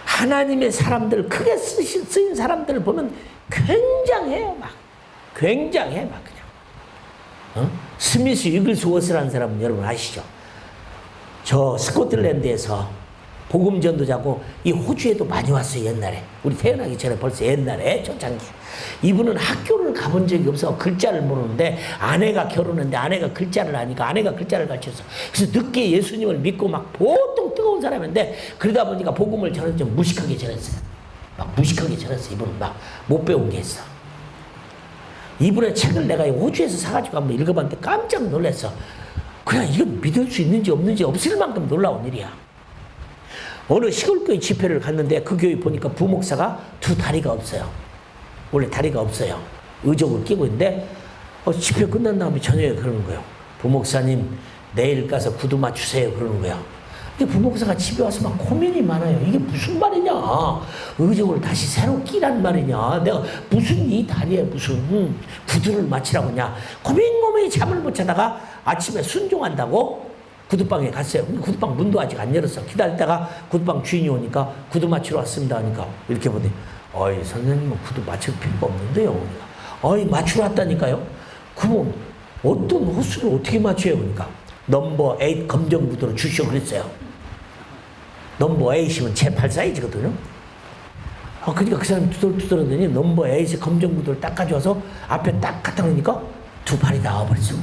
하나님의 사람들, 크게 쓰인 사람들을 보면 굉장해요. 막 그냥 스미스 위글스워스라는 사람은 여러분 아시죠? 저 스코틀랜드에서 복음 전도자고, 이 호주에도 많이 왔어요. 옛날에 우리 태어나기 전에, 벌써 옛날에 초창기. 이분은 학교를 가본 적이 없어. 글자를 모르는데 아내가 결혼했는데 아내가 글자를 아니까 아내가 글자를 가르쳤어. 그래서 늦게 예수님을 믿고 막 보통 뜨거운 사람인데, 그러다 보니까 복음을 전해서 좀 무식하게 전했어요. 막 무식하게 전했어. 이분은 막 못 배운 게 있어. 이분의 책을 내가 호주에서 사가지고 한번 읽어봤는데 깜짝 놀랐어. 그냥 이건 믿을 수 있는지 없는지 없을 만큼 놀라운 일이야. 어느 시골교회 집회를 갔는데 그 교회 보니까 부목사가 두 다리가 없어요. 원래 다리가 없어요. 의족을 끼고 있는데 집회 끝난 다음에 저녁에 그러는 거예요. 부목사님 내일 가서 구두 맞추세요 그러는 거야. 근데 부목사가 집에 와서 막 고민이 많아요. 이게 무슨 말이냐. 의족을 다시 새로 끼란 말이냐. 내가 무슨 이 다리에 무슨 구두를 맞추라고 하냐. 고민고민히 잠을 못 자다가 아침에 순종한다고 구두방에 갔어요. 근데 구두방 문도 아직 안 열었어. 기다리다가 구두방 주인이 오니까 구두 맞추러 왔습니다 하니까 이렇게 보더니 어이 선생님은 구두 맞출 필요가 없는데요. 그러니까 어이 맞추러 왔다니까요. 그럼 어떤 호수를 어떻게 맞춰요? 그러니까 넘버 8 검정 구두로 주시오 그랬어요. 넘버 8이면 제8 사이즈거든요. 그러니까 그 사람이 두들두들하더니 넘버 8의 검정구두를 딱 가져와서 앞에 딱 갖다 놓으니까 두 발이 나와버렸어.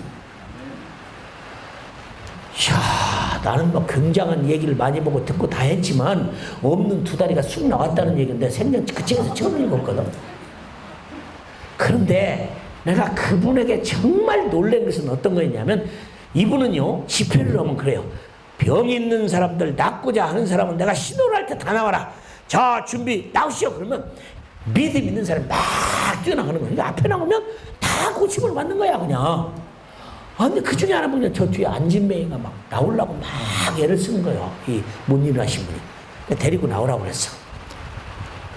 이야, 나는 뭐 굉장한 얘기를 많이 보고 듣고 다 했지만 없는 두 다리가 쑥 나왔다는 얘기인데 생전 그 책에서 처음 읽었거든. 그런데 내가 그분에게 정말 놀란 것은 어떤 거였냐면 이분은요, 집회를 하면 그래요. 병 있는 사람들, 낫고자 하는 사람은 내가 시도를 할 때 다 나와라. 자, 준비, 나오시오. 그러면 믿음 있는 사람이 막 뛰어나가는 거야. 그러니까 앞에 나오면 다 고침을 받는 거야, 그냥. 근데 그 중에 하나 보면 저 뒤에 안진뱅이가 막 나오려고 막 애를 쓰는 거예요. 이 못 일어나신 분이. 데리고 나오라고 그랬어.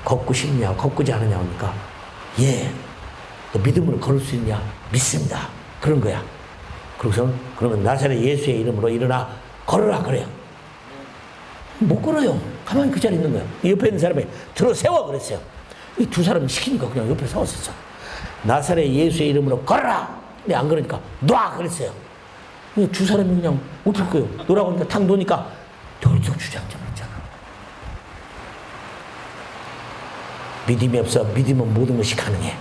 걷고 싶냐, 걷고자 하느냐 하니까, 예, 너 믿음으로 걸을 수 있냐? 믿습니다. 그런 거야. 그러고서, 그러면 나사렛 예수의 이름으로 일어나 걸어라, 그래요. 못 걸어요. 가만히 그 자리에 있는 거예요. 옆에 있는 사람이 들어 세워 그랬어요. 이 두 사람이 시키니까 그냥 옆에 세웠었어. 나사렛 예수의 이름으로 걸어라. 근데 안 그러니까 놔 그랬어요. 두 사람이 그냥 어떨 거예요. 놓라고 하니까 탁 놓으니까 덜쩍 주장장했잖아. 믿음이 없어. 믿으면 모든 것이 가능해.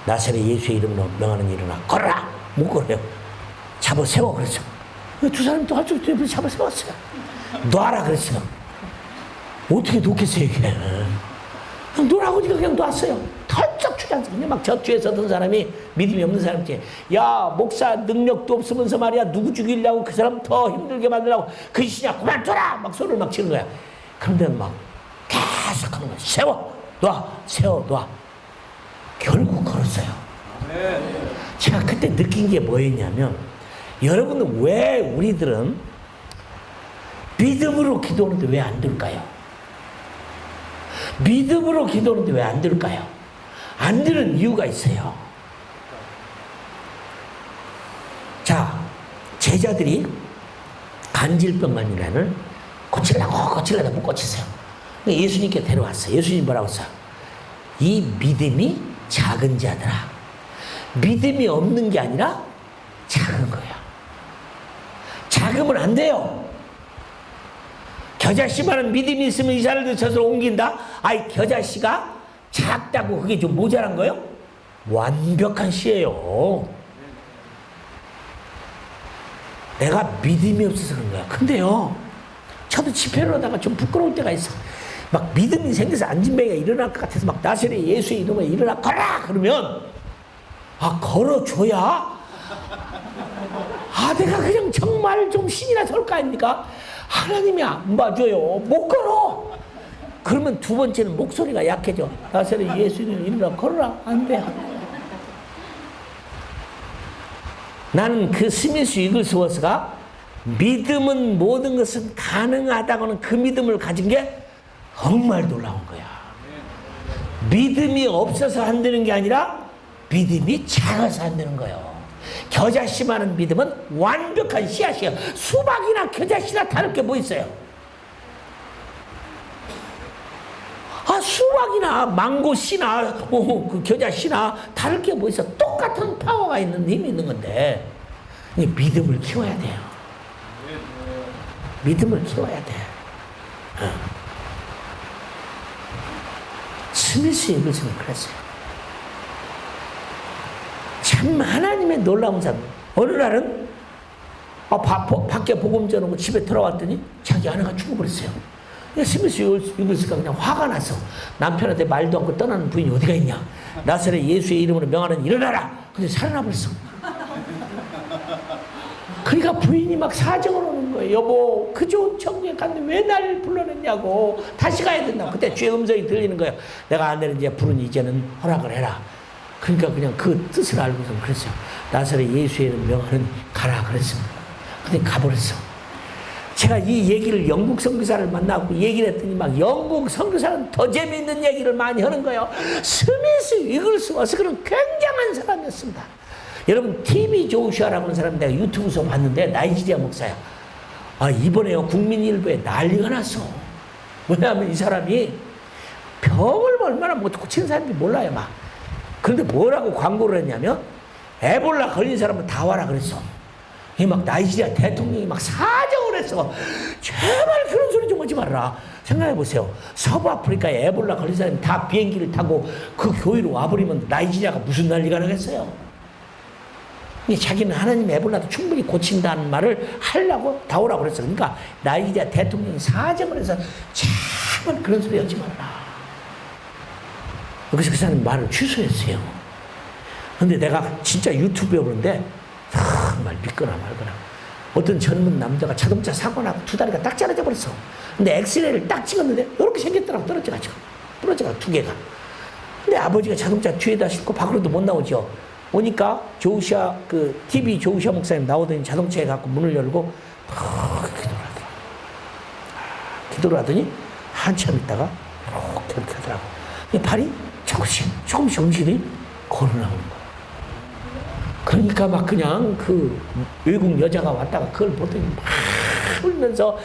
나사렛 예수의 이름으로 명하는 일어나 걸어라. 못 걸어요. 잡아 세워 그랬어. 두 사람이 또 한쪽 옆에 잡아 세웠어요. 놔라 그랬어요. 어떻게 놓겠어요 이게. 그냥 놓으라고 하니까 그냥 놨어요. 털쩍 주장서. 그냥 막 저 뒤에 서던 사람이 믿음이 없는 사람이지. 야, 목사 능력도 없으면서 말이야 누구 죽이려고 그 사람 더 힘들게 만들라고 그 짓이냐 그만둬라 막 소리를 막 치는 거야. 그런데 막 계속 하는 거야. 세워 놔 세워 놔. 결국 걸었어요. 제가 그때 느낀 게 뭐였냐면 여러분은 왜 우리들은 믿음으로 기도하는데 왜 안 될까요? 믿음으로 기도하는데 왜 안 될까요? 안 되는 이유가 있어요. 자, 제자들이 간질병 걸린 애를 고치려다 못 고쳤어요. 예수님께 데려왔어요. 예수님 뭐라고 했어요? 이 믿음이 작은 자들아. 믿음이 없는 게 아니라 작은 거야. 작으면 안 돼요. 겨자씨만한 믿음이 있으면 이 사람들 저절로 옮긴다? 아이, 겨자씨가 작다고 그게 좀 모자란 거예요? 완벽한 씨예요. 내가 믿음이 없어서 그런 거야. 근데요, 저도 집회를 하다가 좀 부끄러울 때가 있어. 막 믿음이 생겨서 안진뱅이가 일어날 것 같아서 막 나사렛 예수의 이름으로 일어나 걸어라! 그러면, 걸어줘야? 내가 그냥 정말 좀 신이나 설 거 아닙니까? 하나님이 안 봐줘요. 못 걸어. 그러면 두 번째는 목소리가 약해져. 나사렛 예수님 일어나 걸어라. 안 돼. 나는 그 스미스 이글스워스가 믿음은 모든 것은 가능하다고는 그 믿음을 가진 게 정말 놀라운 거야. 믿음이 없어서 안 되는 게 아니라 믿음이 작아서 안 되는 거예요. 겨자씨만한 믿음은 완벽한 씨앗이에요. 수박이나 겨자씨나 다를 게 뭐 있어요? 수박이나 망고씨나 그 겨자씨나 다를 게 뭐 있어? 똑같은 파워가 있는 힘이 있는 건데 믿음을 키워야 돼요. 믿음을 키워야 돼. 스미스 이글스는 그랬어요. 참 하나님의 놀라운 사람. 어느 날은 밖에 복음 전하고 집에 들어왔더니 자기 아내가 죽어버렸어요. 스미스 이글스가 그냥 화가 나서 남편한테 말도 않고 떠나는 부인이 어디가 있냐. 나사렛 예수의 이름으로 명하는 일어나라. 근데 살아나 버렸어. 그러니까 부인이 막 사정을 오는 거예요. 여보, 그 좋은 천국에 갔는데 왜 날 불러냈냐고. 다시 가야 된다고. 그때 주의 음성이 들리는 거예요. 내가 아내는 이제 부른 이제는 허락을 해라. 그러니까 그냥 그 뜻을 알고서 그랬어요. 나사렛 예수의 이름 명하는 가라 그랬습니다. 근데 가버렸어. 제가 이 얘기를 영국 선교사를 만나고 얘기를 했더니 막 영국 선교사는 더 재미있는 얘기를 많이 하는 거예요. 스미스 이글스워스 그런 굉장한 사람이었습니다. 여러분 TV 조슈아라고 하는 사람 내가 유튜브에서 봤는데 나이지리아 목사야. 이번에요 국민일보에 난리가 났어. 왜냐하면 이 사람이 병을 얼마나 못 고치는 사람인지 몰라요 막. 그런데 뭐라고 광고를 했냐면 에볼라 걸린 사람은 다 와라 그랬어. 이 막 나이지리아 대통령이 막 사정을 했어. 제발 그런 소리 좀 하지 말라. 생각해 보세요. 서부 아프리카에 에볼라 걸린 사람이 다 비행기를 타고 그 교회로 와버리면 나이지리아가 무슨 난리가 나겠어요. 자기는 하나님 에볼라도 충분히 고친다는 말을 하려고 다 오라고 그랬어. 그러니까 나이지리아 대통령이 사정을 해서 참은 그런 소리 하지 말라. 그래서 그 사람이 말을 취소했어요. 근데 내가 진짜 유튜브에 보는데 정말 믿거나 말거나 어떤 젊은 남자가 자동차 사고 나고 두 다리가 딱 자라져 버렸어. 근데 엑스레이를 딱 찍었는데 이렇게 생겼더라고. 떨어져가지고 두 개가. 근데 아버지가 자동차 뒤에다 싣고 밖으로도 못 나오죠. 오니까 조우샤 그 TV 조우샤 목사님 나오더니 자동차에 갖고 문을 열고 기도를 하더니 한참 있다가 이렇게 하더라고. 발이 조금씩 움직이더니 걸어 나오는 거야. 그러니까 막 그냥 그 외국 여자가 왔다가 그걸 보더니 막 울면서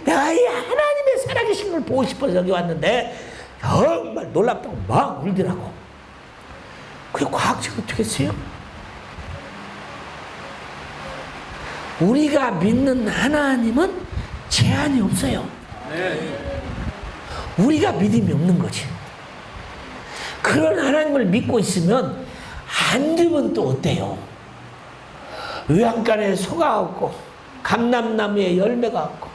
내가 이 하나님의 살아계신 걸 보고 싶어서 여기 왔는데 정말 놀랍다고 막 울더라고. 그게 과학적으로 되겠어요? 우리가 믿는 하나님은 제한이 없어요. 우리가 믿음이 없는 거지. 그런 하나님을 믿고 있으면 안 되면 또 어때요? 외양간에 소가 없고 감람나무에 열매가 없고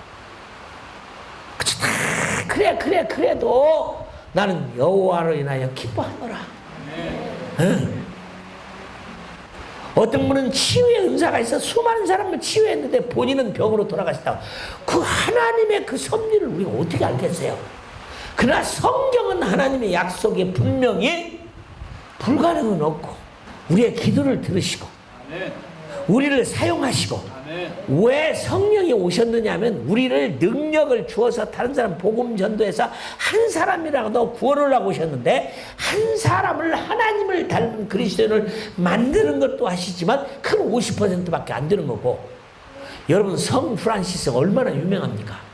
그래도 나는 여호와로 인하여 기뻐하노라. 응. 어떤 분은 치유의 은사가 있어 수많은 사람을 치유했는데 본인은 병으로 돌아가셨다고. 그 하나님의 그 섭리를 우리가 어떻게 알겠어요? 그러나 성경은 하나님의 약속에 분명히 불가능은 없고 우리의 기도를 들으시고 우리를 사용하시고 왜 성령이 오셨느냐 하면 우리를 능력을 주어서 다른 사람 복음 전도해서 한 사람이라도 구원을 하고 오셨는데 한 사람을 하나님을 닮은 그리스도인을 만드는 것도 하시지만 큰 50%밖에 안 되는 거고. 여러분 성 프란시스 얼마나 유명합니까?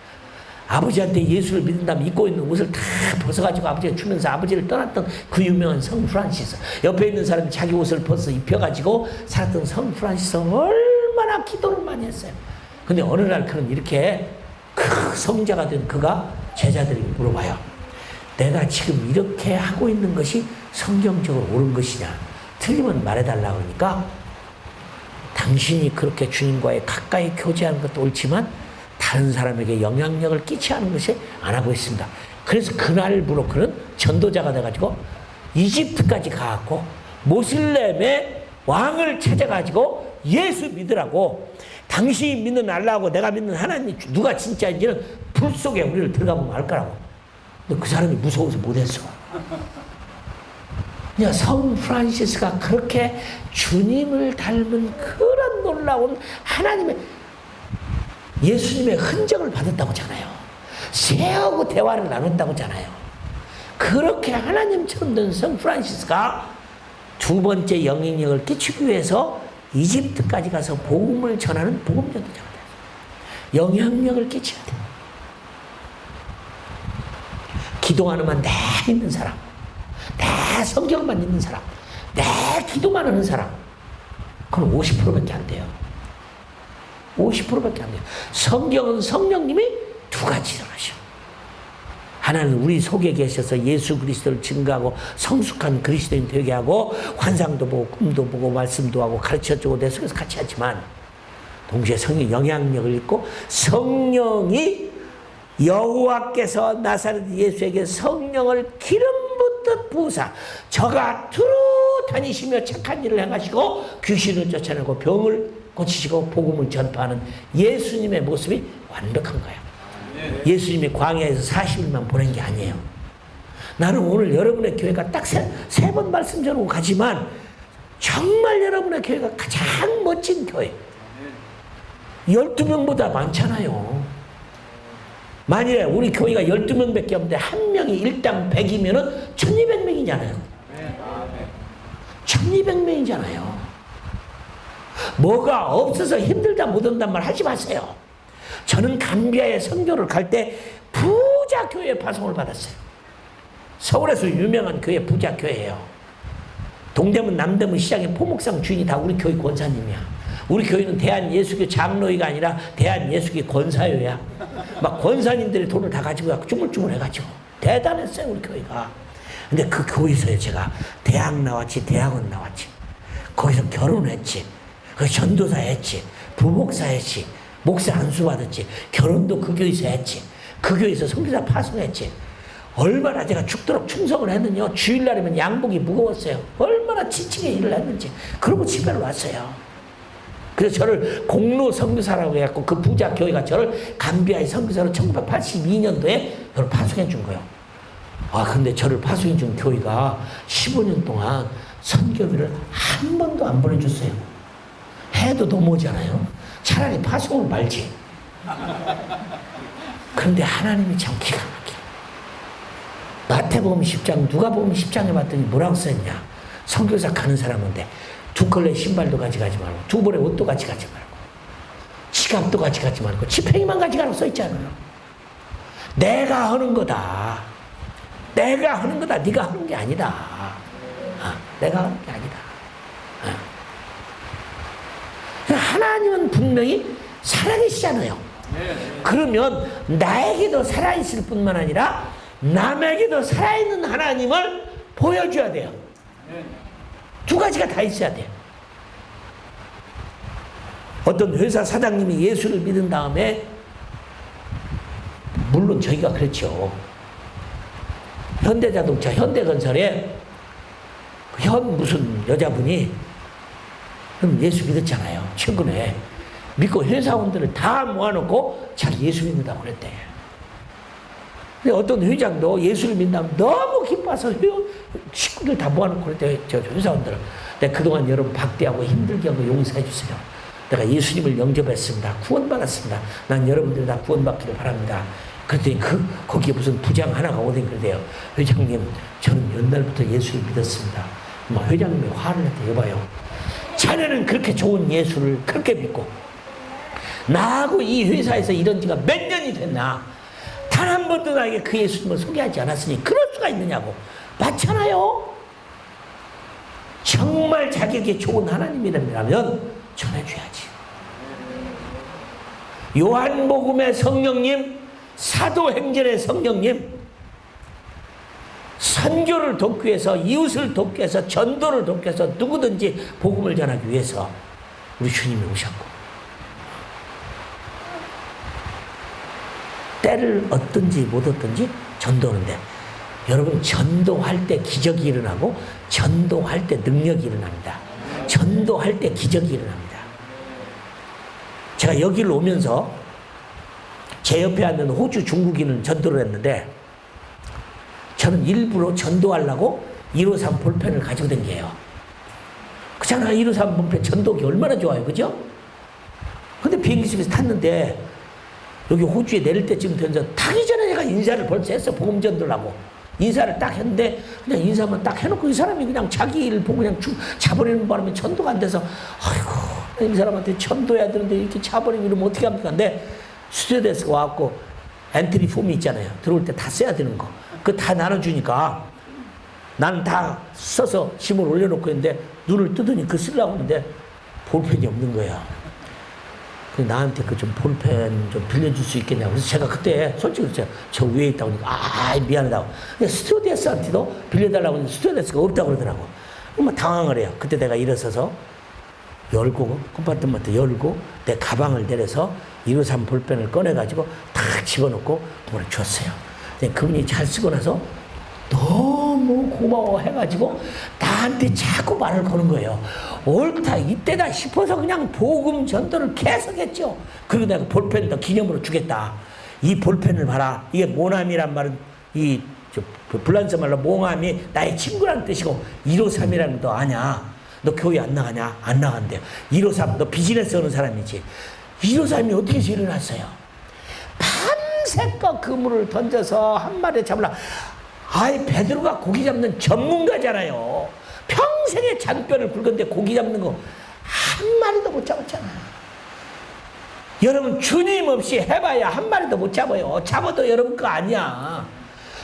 아버지한테 예수를 믿는다면 입고 있는 옷을 다 벗어가지고 아버지가 주면서 아버지를 떠났던 그 유명한 성 프란시스. 옆에 있는 사람이 자기 옷을 벗어 입혀가지고 살았던 성 프란시스 얼마나 기도를 많이 했어요. 근데 어느 날 그는 이렇게 그 성자가 된 그가 제자들에게 물어봐요. 내가 지금 이렇게 하고 있는 것이 성경적으로 옳은 것이냐? 틀리면 말해달라고 하니까 당신이 그렇게 주님과의 가까이 교제하는 것도 옳지만 다른 사람에게 영향력을 끼치게 하는 것이 안 하고 있습니다. 그래서 그날부로 그는 전도자가 돼가지고 이집트까지 가갖고 모슬렘의 왕을 찾아가지고 예수 믿으라고. 당신이 믿는 알라하고 내가 믿는 하나님 누가 진짜인지는 불 속에 우리를 들어가 보면 알 거라고. 근데 그 사람이 무서워서 못했어. 그냥 성 프란시스가 그렇게 주님을 닮은 그런 놀라운 하나님의 예수님의 흔적을 받았다고 하잖아요. 새하고 대화를 나눴다고 하잖아요. 그렇게 하나님처럼 된 성 프란시스가 두 번째 영향력을 끼치기 위해서 이집트까지 가서 복음을 전하는 복음 전도자가 돼요. 영향력을 끼쳐야 돼요. 기도하는 내 믿는 사람, 내 성경만 믿는 사람, 내 기도만 하는 사람, 그건 50%밖에 안 돼요. 50%밖에 안 돼요. 성경은 성령님이 두 가지를 하셔. 하나는 우리 속에 계셔서 예수 그리스도를 증거하고 성숙한 그리스도인 되게 하고 환상도 보고 꿈도 보고 말씀도 하고 가르쳐주고 내 속에서 같이 하지만 동시에 성령 영향력을 입고 성령이 여호와께서 나사렛 예수에게 성령을 기름 붓듯 부으사 저가 두루 다니시며 착한 일을 행하시고 귀신을 쫓아내고 병을 고치시고 복음을 전파하는 예수님의 모습이 완벽한 거예요. 예수님이 광야에서 40일만 보낸 게 아니에요. 나는 오늘 여러분의 교회가 딱 세 번 말씀 전하고 가지만 정말 여러분의 교회가 가장 멋진 교회. 12명보다 많잖아요. 만일에 우리 교회가 12명밖에 없는데 한 명이 일당 100이면은 1200명이잖아요. 1200명이잖아요. 뭐가 없어서 힘들다 못 온단 말 하지 마세요. 저는 감비아의 선교를 갈 때 부자 교회 파송을 받았어요. 서울에서 유명한 교회 부자 교회예요. 동대문 남대문 시장의 포목상 주인이 다 우리 교회 권사님이야. 우리 교회는 대한예수교 장로회가 아니라 대한예수교 권사회야. 막 권사님들이 돈을 다 가지고 갖고 쭈물쭈물 해가지고 대단했어요 우리 교회가. 근데 그 교회에서요 제가 대학 나왔지, 대학원 나왔지, 거기서 결혼했지, 거기서 전도사 했지, 부목사 했지, 목사 안수 받았지, 결혼도 그 교회에서 했지, 그 교회에서 선교사 파송했지. 얼마나 제가 죽도록 충성을 했느냐. 주일날이면 양복이 무거웠어요. 얼마나 지치게 일을 했는지. 그러고 집에 왔어요. 그래서 저를 공로 선교사라고 해갖고 그 부자 교회가 저를 감비아의 선교사로 1982년도에 저를 파송해 준 거예요. 아 근데 저를 파송해 준 교회가 15년 동안 선교비를 한 번도 안 보내줬어요. 해도 넘어오잖아요. 차라리 파송을 말지. 그런데 하나님이 참 기가 막혀. 마태복음 10장 누가복음 10장에 봤더니 뭐라고 썼냐. 선교사 가는 사람인데 두 컬레 신발도 가져가지 말고 두 벌의 옷도 가져가지 말고 지갑도 가져가지 말고 지팡이만 가져가라고 써있잖아요. 내가 하는 거다. 내가 하는 거다. 네가 하는 게 아니다. 내가 하는 게 아니다. 하나님은 분명히 살아계시잖아요. 그러면 나에게도 살아있을 뿐만 아니라 남에게도 살아있는 하나님을 보여줘야 돼요. 두 가지가 다 있어야 돼요. 어떤 회사 사장님이 예수를 믿은 다음에, 물론 저희가 그렇죠. 현대자동차, 현대건설에 현 무슨 여자분이 예수 믿었잖아요. 최근에 믿고 회사원들을 다 모아놓고 자기 예수 믿는다고 그랬대. 근데 어떤 회장도 예수를 믿는다면 너무 기뻐서 식구들 다 모아놓고 그랬대. 저 회사원들을. 내가 그동안 여러분 박대하고 힘들게 하고 용서해 주세요. 내가 예수님을 영접했습니다. 구원받았습니다. 난 여러분들이 다 구원받기를 바랍니다. 그랬더니 거기에 무슨 부장 하나가 오더니 그러대요. 회장님, 저는 옛날부터 예수를 믿었습니다. 회장님이 화를 냈대. 여봐요. 자네는 그렇게 좋은 예수를 그렇게 믿고 나하고 이 회사에서 이런 지가 몇 년이 됐나? 단 한 번도 나에게 그 예수님을 소개하지 않았으니 그럴 수가 있느냐고. 맞잖아요. 정말 자기에게 좋은 하나님이라면 전해줘야지. 요한복음의 성령님, 사도행전의 성령님, 선교를 돕기 위해서, 이웃을 돕기 위해서, 전도를 돕기 위해서, 누구든지 복음을 전하기 위해서 우리 주님이 오셨고, 때를 얻든지 못 얻든지 전도하는데, 여러분 전도할 때 기적이 일어나고 전도할 때 능력이 일어납니다. 전도할 때 기적이 일어납니다. 제가 여기를 오면서 제 옆에 앉는 호주 중국인은 전도를 했는데, 저는 일부러 전도하려고 153 볼펜을 가지고 댕겨요. 그렇잖아. 153 볼펜 전도기 얼마나 좋아요. 그죠? 근데 비행기 속에서 탔는데 여기 호주에 내릴 때쯤 되면서 타기 전에 제가 인사를 벌써 했어. 복음 전도를 하고 인사를 딱 했는데 그냥 인사만 딱 해놓고 이 사람이 그냥 자기 일을 보고 그냥 자버리는 바람에 전도가 안 돼서, 아이고 이 사람한테 전도해야 되는데 이렇게 자버리면 이러면 어떻게 합니까? 근데 스튜어디스가 와갖고 엔트리 폼이 있잖아요. 들어올 때 다 써야 되는 거. 그거 다 나눠주니까 나는 다 써서 짐을 올려놓고 있는데 눈을 뜨더니 그 쓰려고 하는데 볼펜이 없는 거야. 나한테 그 좀 볼펜 좀 빌려줄 수 있겠냐고. 그래서 제가 그때 솔직히 그랬죠. 저 위에 있다고 하니까 미안하다고. 스튜어디스한테도 빌려달라고 했는데 스튜어디스가 없다고 그러더라고. 막 당황을 해요. 그때 내가 일어서서 열고 컴파트먼트 열고 내 가방을 내려서 153 볼펜을 꺼내가지고 탁 집어넣고 돈을 줬어요. 그분이 잘 쓰고 나서 너무 고마워 해가지고 나한테 자꾸 말을 거는 거예요. 옳다 이때다 싶어서 그냥 복음 전도를 계속했죠. 그리고 내가 볼펜 더 기념으로 주겠다. 이 볼펜을 봐라. 이게 모남이란 말은 이 불란서 말로 몽함이 나의 친구라는 뜻이고 153이라는 거 아냐. 너 교회 안 나가냐? 안 나간대요. 153 너 비즈니스 하는 사람이지. 153이 어떻게 해서 일어났어요? 밤새껏 그물을 던져서 한 마리 잡으려. 아이 베드로가 고기 잡는 전문가잖아요. 평생에 잔뼈를 굵은데 고기 잡는 거 한 마리도 못 잡았잖아. 여러분 주님 없이 해봐야 한 마리도 못 잡아요. 잡아도 여러분 거 아니야.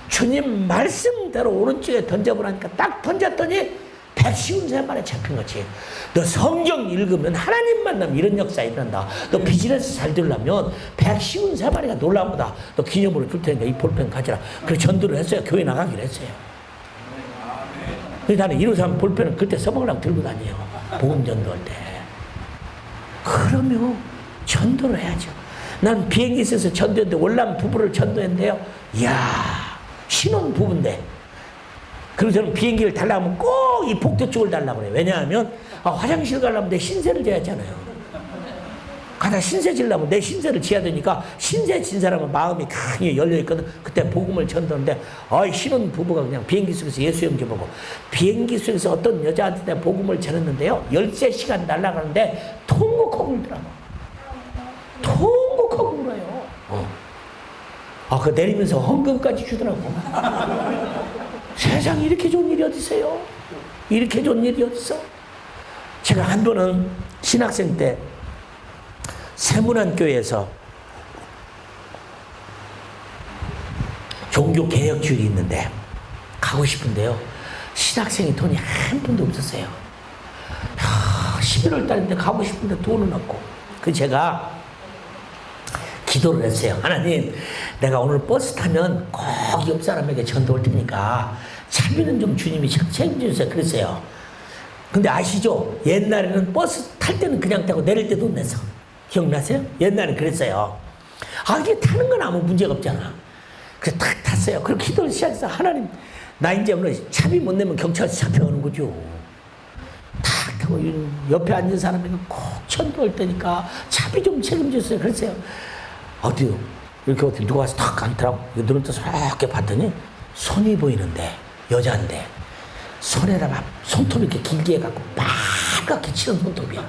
주님 말씀대로 오른쪽에 던져보라니까 딱 던졌더니 백시운 세 말에 잡힌 거지. 너 성경 읽으면 하나님 만나면 이런 역사 일어난다. 너 비즈니스 잘 되려면 백시운 세 마리가 놀라운 거다. 너 기념으로 줄 테니까 이 볼펜 가져라. 그래서 전도를 했어요. 교회 나가기로 했어요. 그래서 나는 153 볼펜은 그때 써먹으려고 들고 다녀요. 복음 전도할 때. 그러면 전도를 해야죠. 난 비행기 있어서 전도했는데 월남 부부를 전도했는데요. 이야, 신혼 부부인데. 그래서 저는 비행기를 달라고 하면 꼭 이 복도 쪽을 달라고 그래요. 왜냐하면 화장실 가려면 내 신세를 져야 하잖아요. 가다 신세 지려면 내 신세를 지어야 되니까 신세 진 사람은 마음이 강하게 열려있거든. 그때 복음을 전도하는데 신혼 부부가 그냥 비행기 속에서 예수 영접 보고 비행기 속에서 어떤 여자한테 내가 복음을 전했는데요. 13시간 날아가는데 통곡하고 울더라고. 통곡하고 울어요. 그 내리면서 헌금까지 주더라고. 세상에 이렇게 좋은 일이 어디서요? 이렇게 좋은 일이 어디서? 제가 한 번은 신학생 때 세문안교회에서 종교개혁주일이 있는데 가고 싶은데요. 신학생이 돈이 한 푼도 없었어요. 11월 달인데 가고 싶은데 돈은 없고. 그래서 제가 기도를 했어요. 하나님, 내가 오늘 버스 타면 꼭 옆 사람에게 전도 올 테니까 차비는 좀 주님이 책임져주세요. 그랬어요. 근데 아시죠? 옛날에는 버스 탈 때는 그냥 타고 내릴 때 돈 내서. 기억나세요? 옛날엔 그랬어요. 이게 타는 건 아무 문제가 없잖아. 그래서 탁 탔어요. 그리고 기도를 시작해서 하나님, 나 이제 오늘 차비 못 내면 경찰서 잡혀가는 거죠. 탁 타고 옆에 앉은 사람에게 꼭 전도할 테니까 차비 좀 책임져주세요. 그랬어요. 어디요? 이렇게 어디 누가 와서 탁 앉더라고. 눈을 떠서 이렇게 봤더니 손이 보이는데 여자인데 손에다 막 손톱 이렇게 길게 해갖고 빨갛게 치는 손톱이야.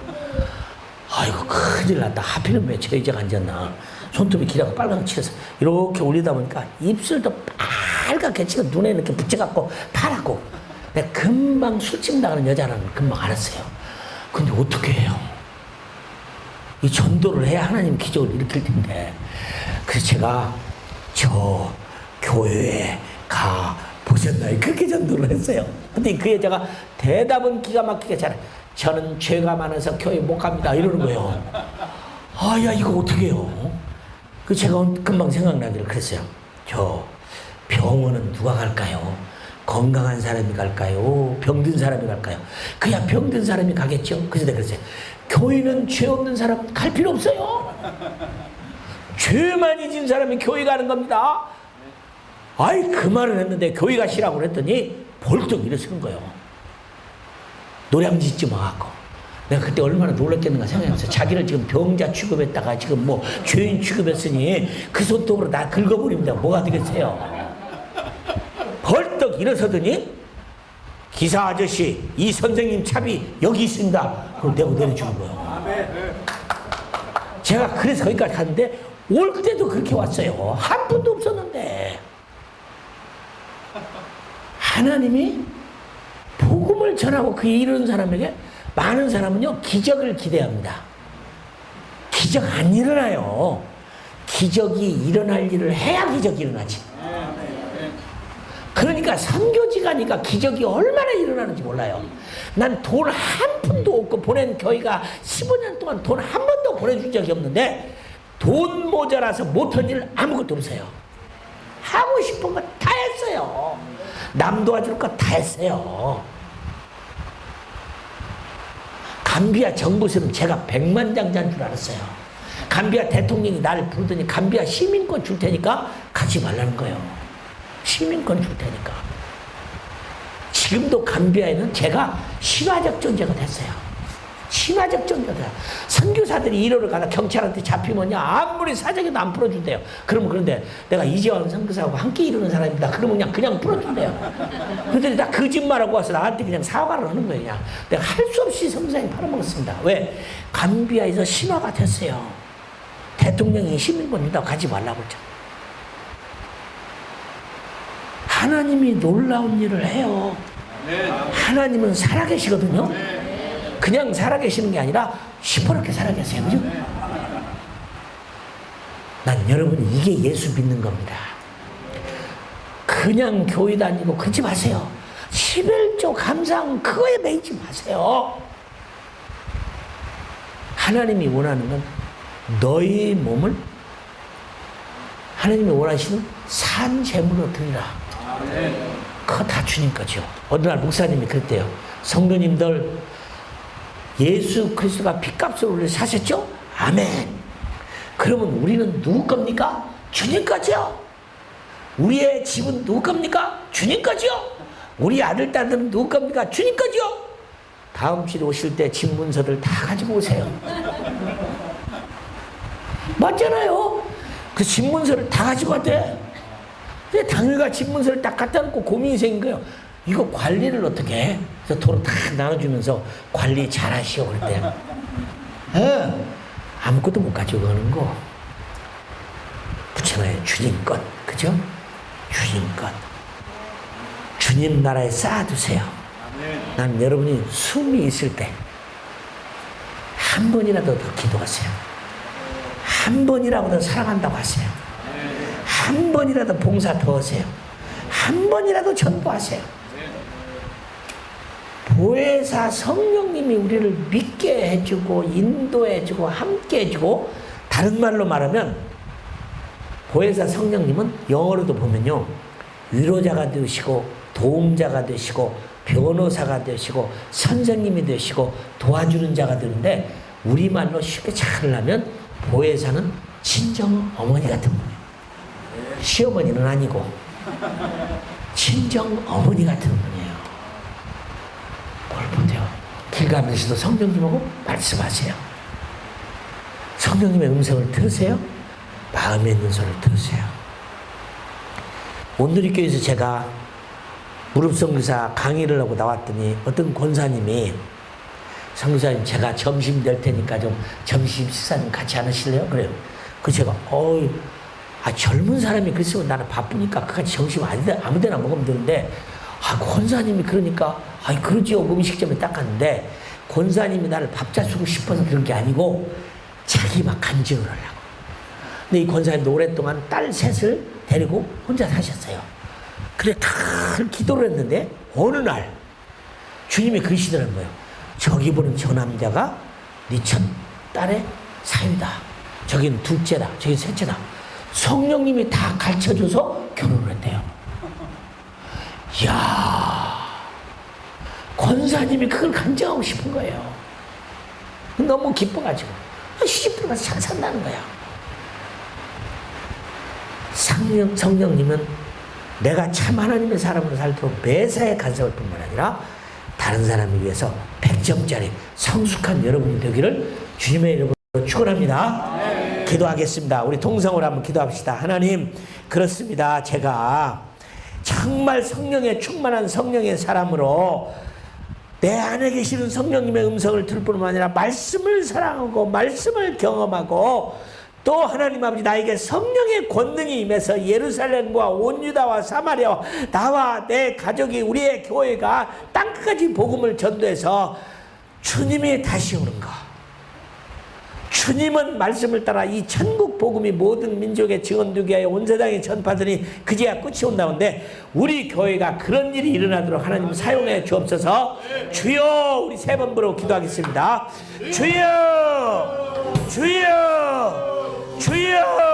아이고 큰일 났다. 하필은 왜 저 여자가 앉았나. 손톱이 길하고 빨갛게 치면서 이렇게 올리다 보니까 입술도 빨갛게 치고 눈에 이렇게 붙여갖고 파랗고 내가 금방 술집 나가는 여자라는 걸 금방 알았어요. 근데 어떻게 해요? 이 전도를 해야 하나님 기적을 일으킬 텐데. 그래서 제가 저 교회에 가 보셨나요? 그렇게 전도를 했어요. 근데 그 여자가 대답은 기가 막히게 잘해. 저는 죄가 많아서 교회 못 갑니다. 이러는 거예요. 야, 이거 어떻게 해요? 그 제가 금방 생각나기를 그랬어요. 저 병원은 누가 갈까요? 건강한 사람이 갈까요? 병든 사람이 갈까요? 그냥 병든 사람이 가겠죠? 그래서 내가 그랬어요. 교회는 죄 없는 사람 갈 필요 없어요. 죄 많이 진 사람이 교회 가는 겁니다. 그 말을 했는데 교회 가시라고 그랬더니 벌떡 일어서는 거예요. 노량 짓지 마갖고. 내가 그때 얼마나 놀랐겠는가 생각해서 자기를 지금 병자 취급했다가 지금 뭐 죄인 취급했으니 그 손톱으로 나 긁어버립니다. 뭐가 되겠어요? 벌떡 일어서더니 기사 아저씨, 이 선생님 차비 여기 있습니다. 그럼 내가 내려주는 거예요. 제가 그래서 거기까지 갔는데 올 때도 그렇게 왔어요. 한 푼도 없었는데. 하나님이 복음을 전하고 그 이루는 사람에게 많은 사람은요 기적을 기대합니다. 기적 안 일어나요. 기적이 일어날 일을 해야 기적이 일어나지. 그러니까 선교지가니까 기적이 얼마나 일어나는지 몰라요. 난 돈 한 푼도 없고 보낸 교회가 15년 동안 돈 한 번도 보내준 적이 없는데 돈 모자라서 못한 일 아무것도 없어요. 하고 싶은 거 다 했어요. 남 도와줄 거 다 했어요. 감비아 정부서는 제가 백만장자인 줄 알았어요. 감비아 대통령이 나를 부르더니 감비아 시민권 줄 테니까 가지 말라는 거예요. 시민권 줄 테니까. 지금도 감비아에는 제가 신화적 존재가 됐어요. 신화적 존재가 돼요. 선교사들이 1호를 가다 경찰한테 잡히면요 아무리 사정해도 안 풀어준대요. 그러면 그런데 내가 이재원 선교사하고 함께 이루는 사람입니다. 그러면 그냥 풀어준대요. 그런데 다 거짓말하고 와서 나한테 그냥 사과를 하는 거예요. 그냥. 내가 할 수 없이 선교사님 팔아먹었습니다. 왜? 감비아에서 신화가 됐어요. 대통령이 시민권 준다고 가지 말라고 했죠. 하나님이 놀라운 일을 해요. 하나님은 살아계시거든요. 그냥 살아계시는 게 아니라 시퍼렇게 살아계세요. 그죠? 난 여러분이 이게 예수 믿는 겁니다. 그냥 교회 다니고 그러지 마세요. 차별적 감상 그거에 매이지 마세요. 하나님이 원하는 건 너희 몸을 하나님이 원하시는 산 제물로 드리라. 그거 다 주님 거죠. 어느 날 목사님이 그랬대요. 성도님들 예수 그리스도가 핏값을 우리를 사셨죠? 아멘. 그러면 우리는 누구 겁니까? 주님 거죠. 우리의 집은 누구 겁니까? 주님 거죠. 우리 아들 딸들은 누구 겁니까? 주님 거죠. 다음 주에 오실 때 집 문서들 다 가지고 오세요. 맞잖아요. 그 집 문서를 다 가지고 왔대. 근데 당일가 집 문서를 딱 갖다 놓고 고민이 생긴 거예요. 이거 관리를 어떻게 해? 그래서 도로 다 나눠주면서 관리 잘 하시오 그랬대요. 아무것도 못 가지고 가는 거. 붙여놔요. 주님 것. 그죠? 주님 것. 주님 나라에 쌓아두세요. 난 여러분이 숨이 있을 때 한 번이라도 더 기도하세요. 한 번이라도 더 사랑한다고 하세요. 한 번이라도 봉사 더 하세요. 한 번이라도 전도하세요. 보혜사 성령님이 우리를 믿게 해주고 인도해주고 함께 해주고, 다른 말로 말하면 보혜사 성령님은 영어로도 보면요, 위로자가 되시고 도움자가 되시고 변호사가 되시고 선생님이 되시고 도와주는 자가 되는데, 우리말로 쉽게 잘하려면 보혜사는 친정 어머니 같은 분이에요. 시어머니는 아니고 친정 어머니 같은 분이에요. 뭘 보세요. 길 가면서도 성령님하고 말씀하세요. 성령님의 음성을 들으세요. 마음에 있는 소리를 들으세요. 온누리교회에서 제가 무릎선교사 강의를 하고 나왔더니 어떤 권사님이, 선교사님 제가 점심 될 테니까 좀 점심 식사는 같이 안 하실래요? 그래요. 그 제가 젊은 사람이 그랬으면 나는 바쁘니까 그까지 점심 아무데나 먹으면 되는데, 권사님이 그러니까 그러지요. 음식점에 딱 갔는데 권사님이 나를 밥자 주고 싶어서 그런 게 아니고 자기 막 간증을 하려고. 근데 이 권사님도 오랫동안 딸 셋을 데리고 혼자 사셨어요. 그래 다 기도를 했는데 어느 날 주님이 그러시더라는 거예요. 저기 보는 저 남자가 네 첫 딸의 사위다. 저긴 둘째다. 저긴 셋째다. 성령님이 다 가르쳐줘서 결혼을 했대요. 이야, 권사님이 그걸 간증하고 싶은 거예요. 너무 기뻐가지고 시집도 가서 잘 산다는 거야. 성령님은 내가 참 하나님의 사람으로 살도록 매사에 간섭할 뿐만 아니라 다른 사람을 위해서 100점짜리 성숙한 여러분이 되기를 주님의 이름으로 축원합니다. 기도하겠습니다. 우리 통성으로 한번 기도합시다. 하나님, 그렇습니다. 제가 정말 성령에 충만한 성령의 사람으로 내 안에 계시는 성령님의 음성을 들을 뿐만 아니라 말씀을 사랑하고 말씀을 경험하고, 또 하나님 아버지 나에게 성령의 권능이 임해서 예루살렘과 온 유다와 사마리아와 나와 내 가족이, 우리의 교회가 땅끝까지 복음을 전도해서 주님이 다시 오는 것, 주님은 말씀을 따라 이 천국 복음이 모든 민족에 증언되게 하여 온 세상에 전파되니 그제야 끝이 온다는데, 우리 교회가 그런 일이 일어나도록 하나님 사용해 주옵소서. 주여, 우리 세 번 부르고 기도하겠습니다. 주여, 주여, 주여.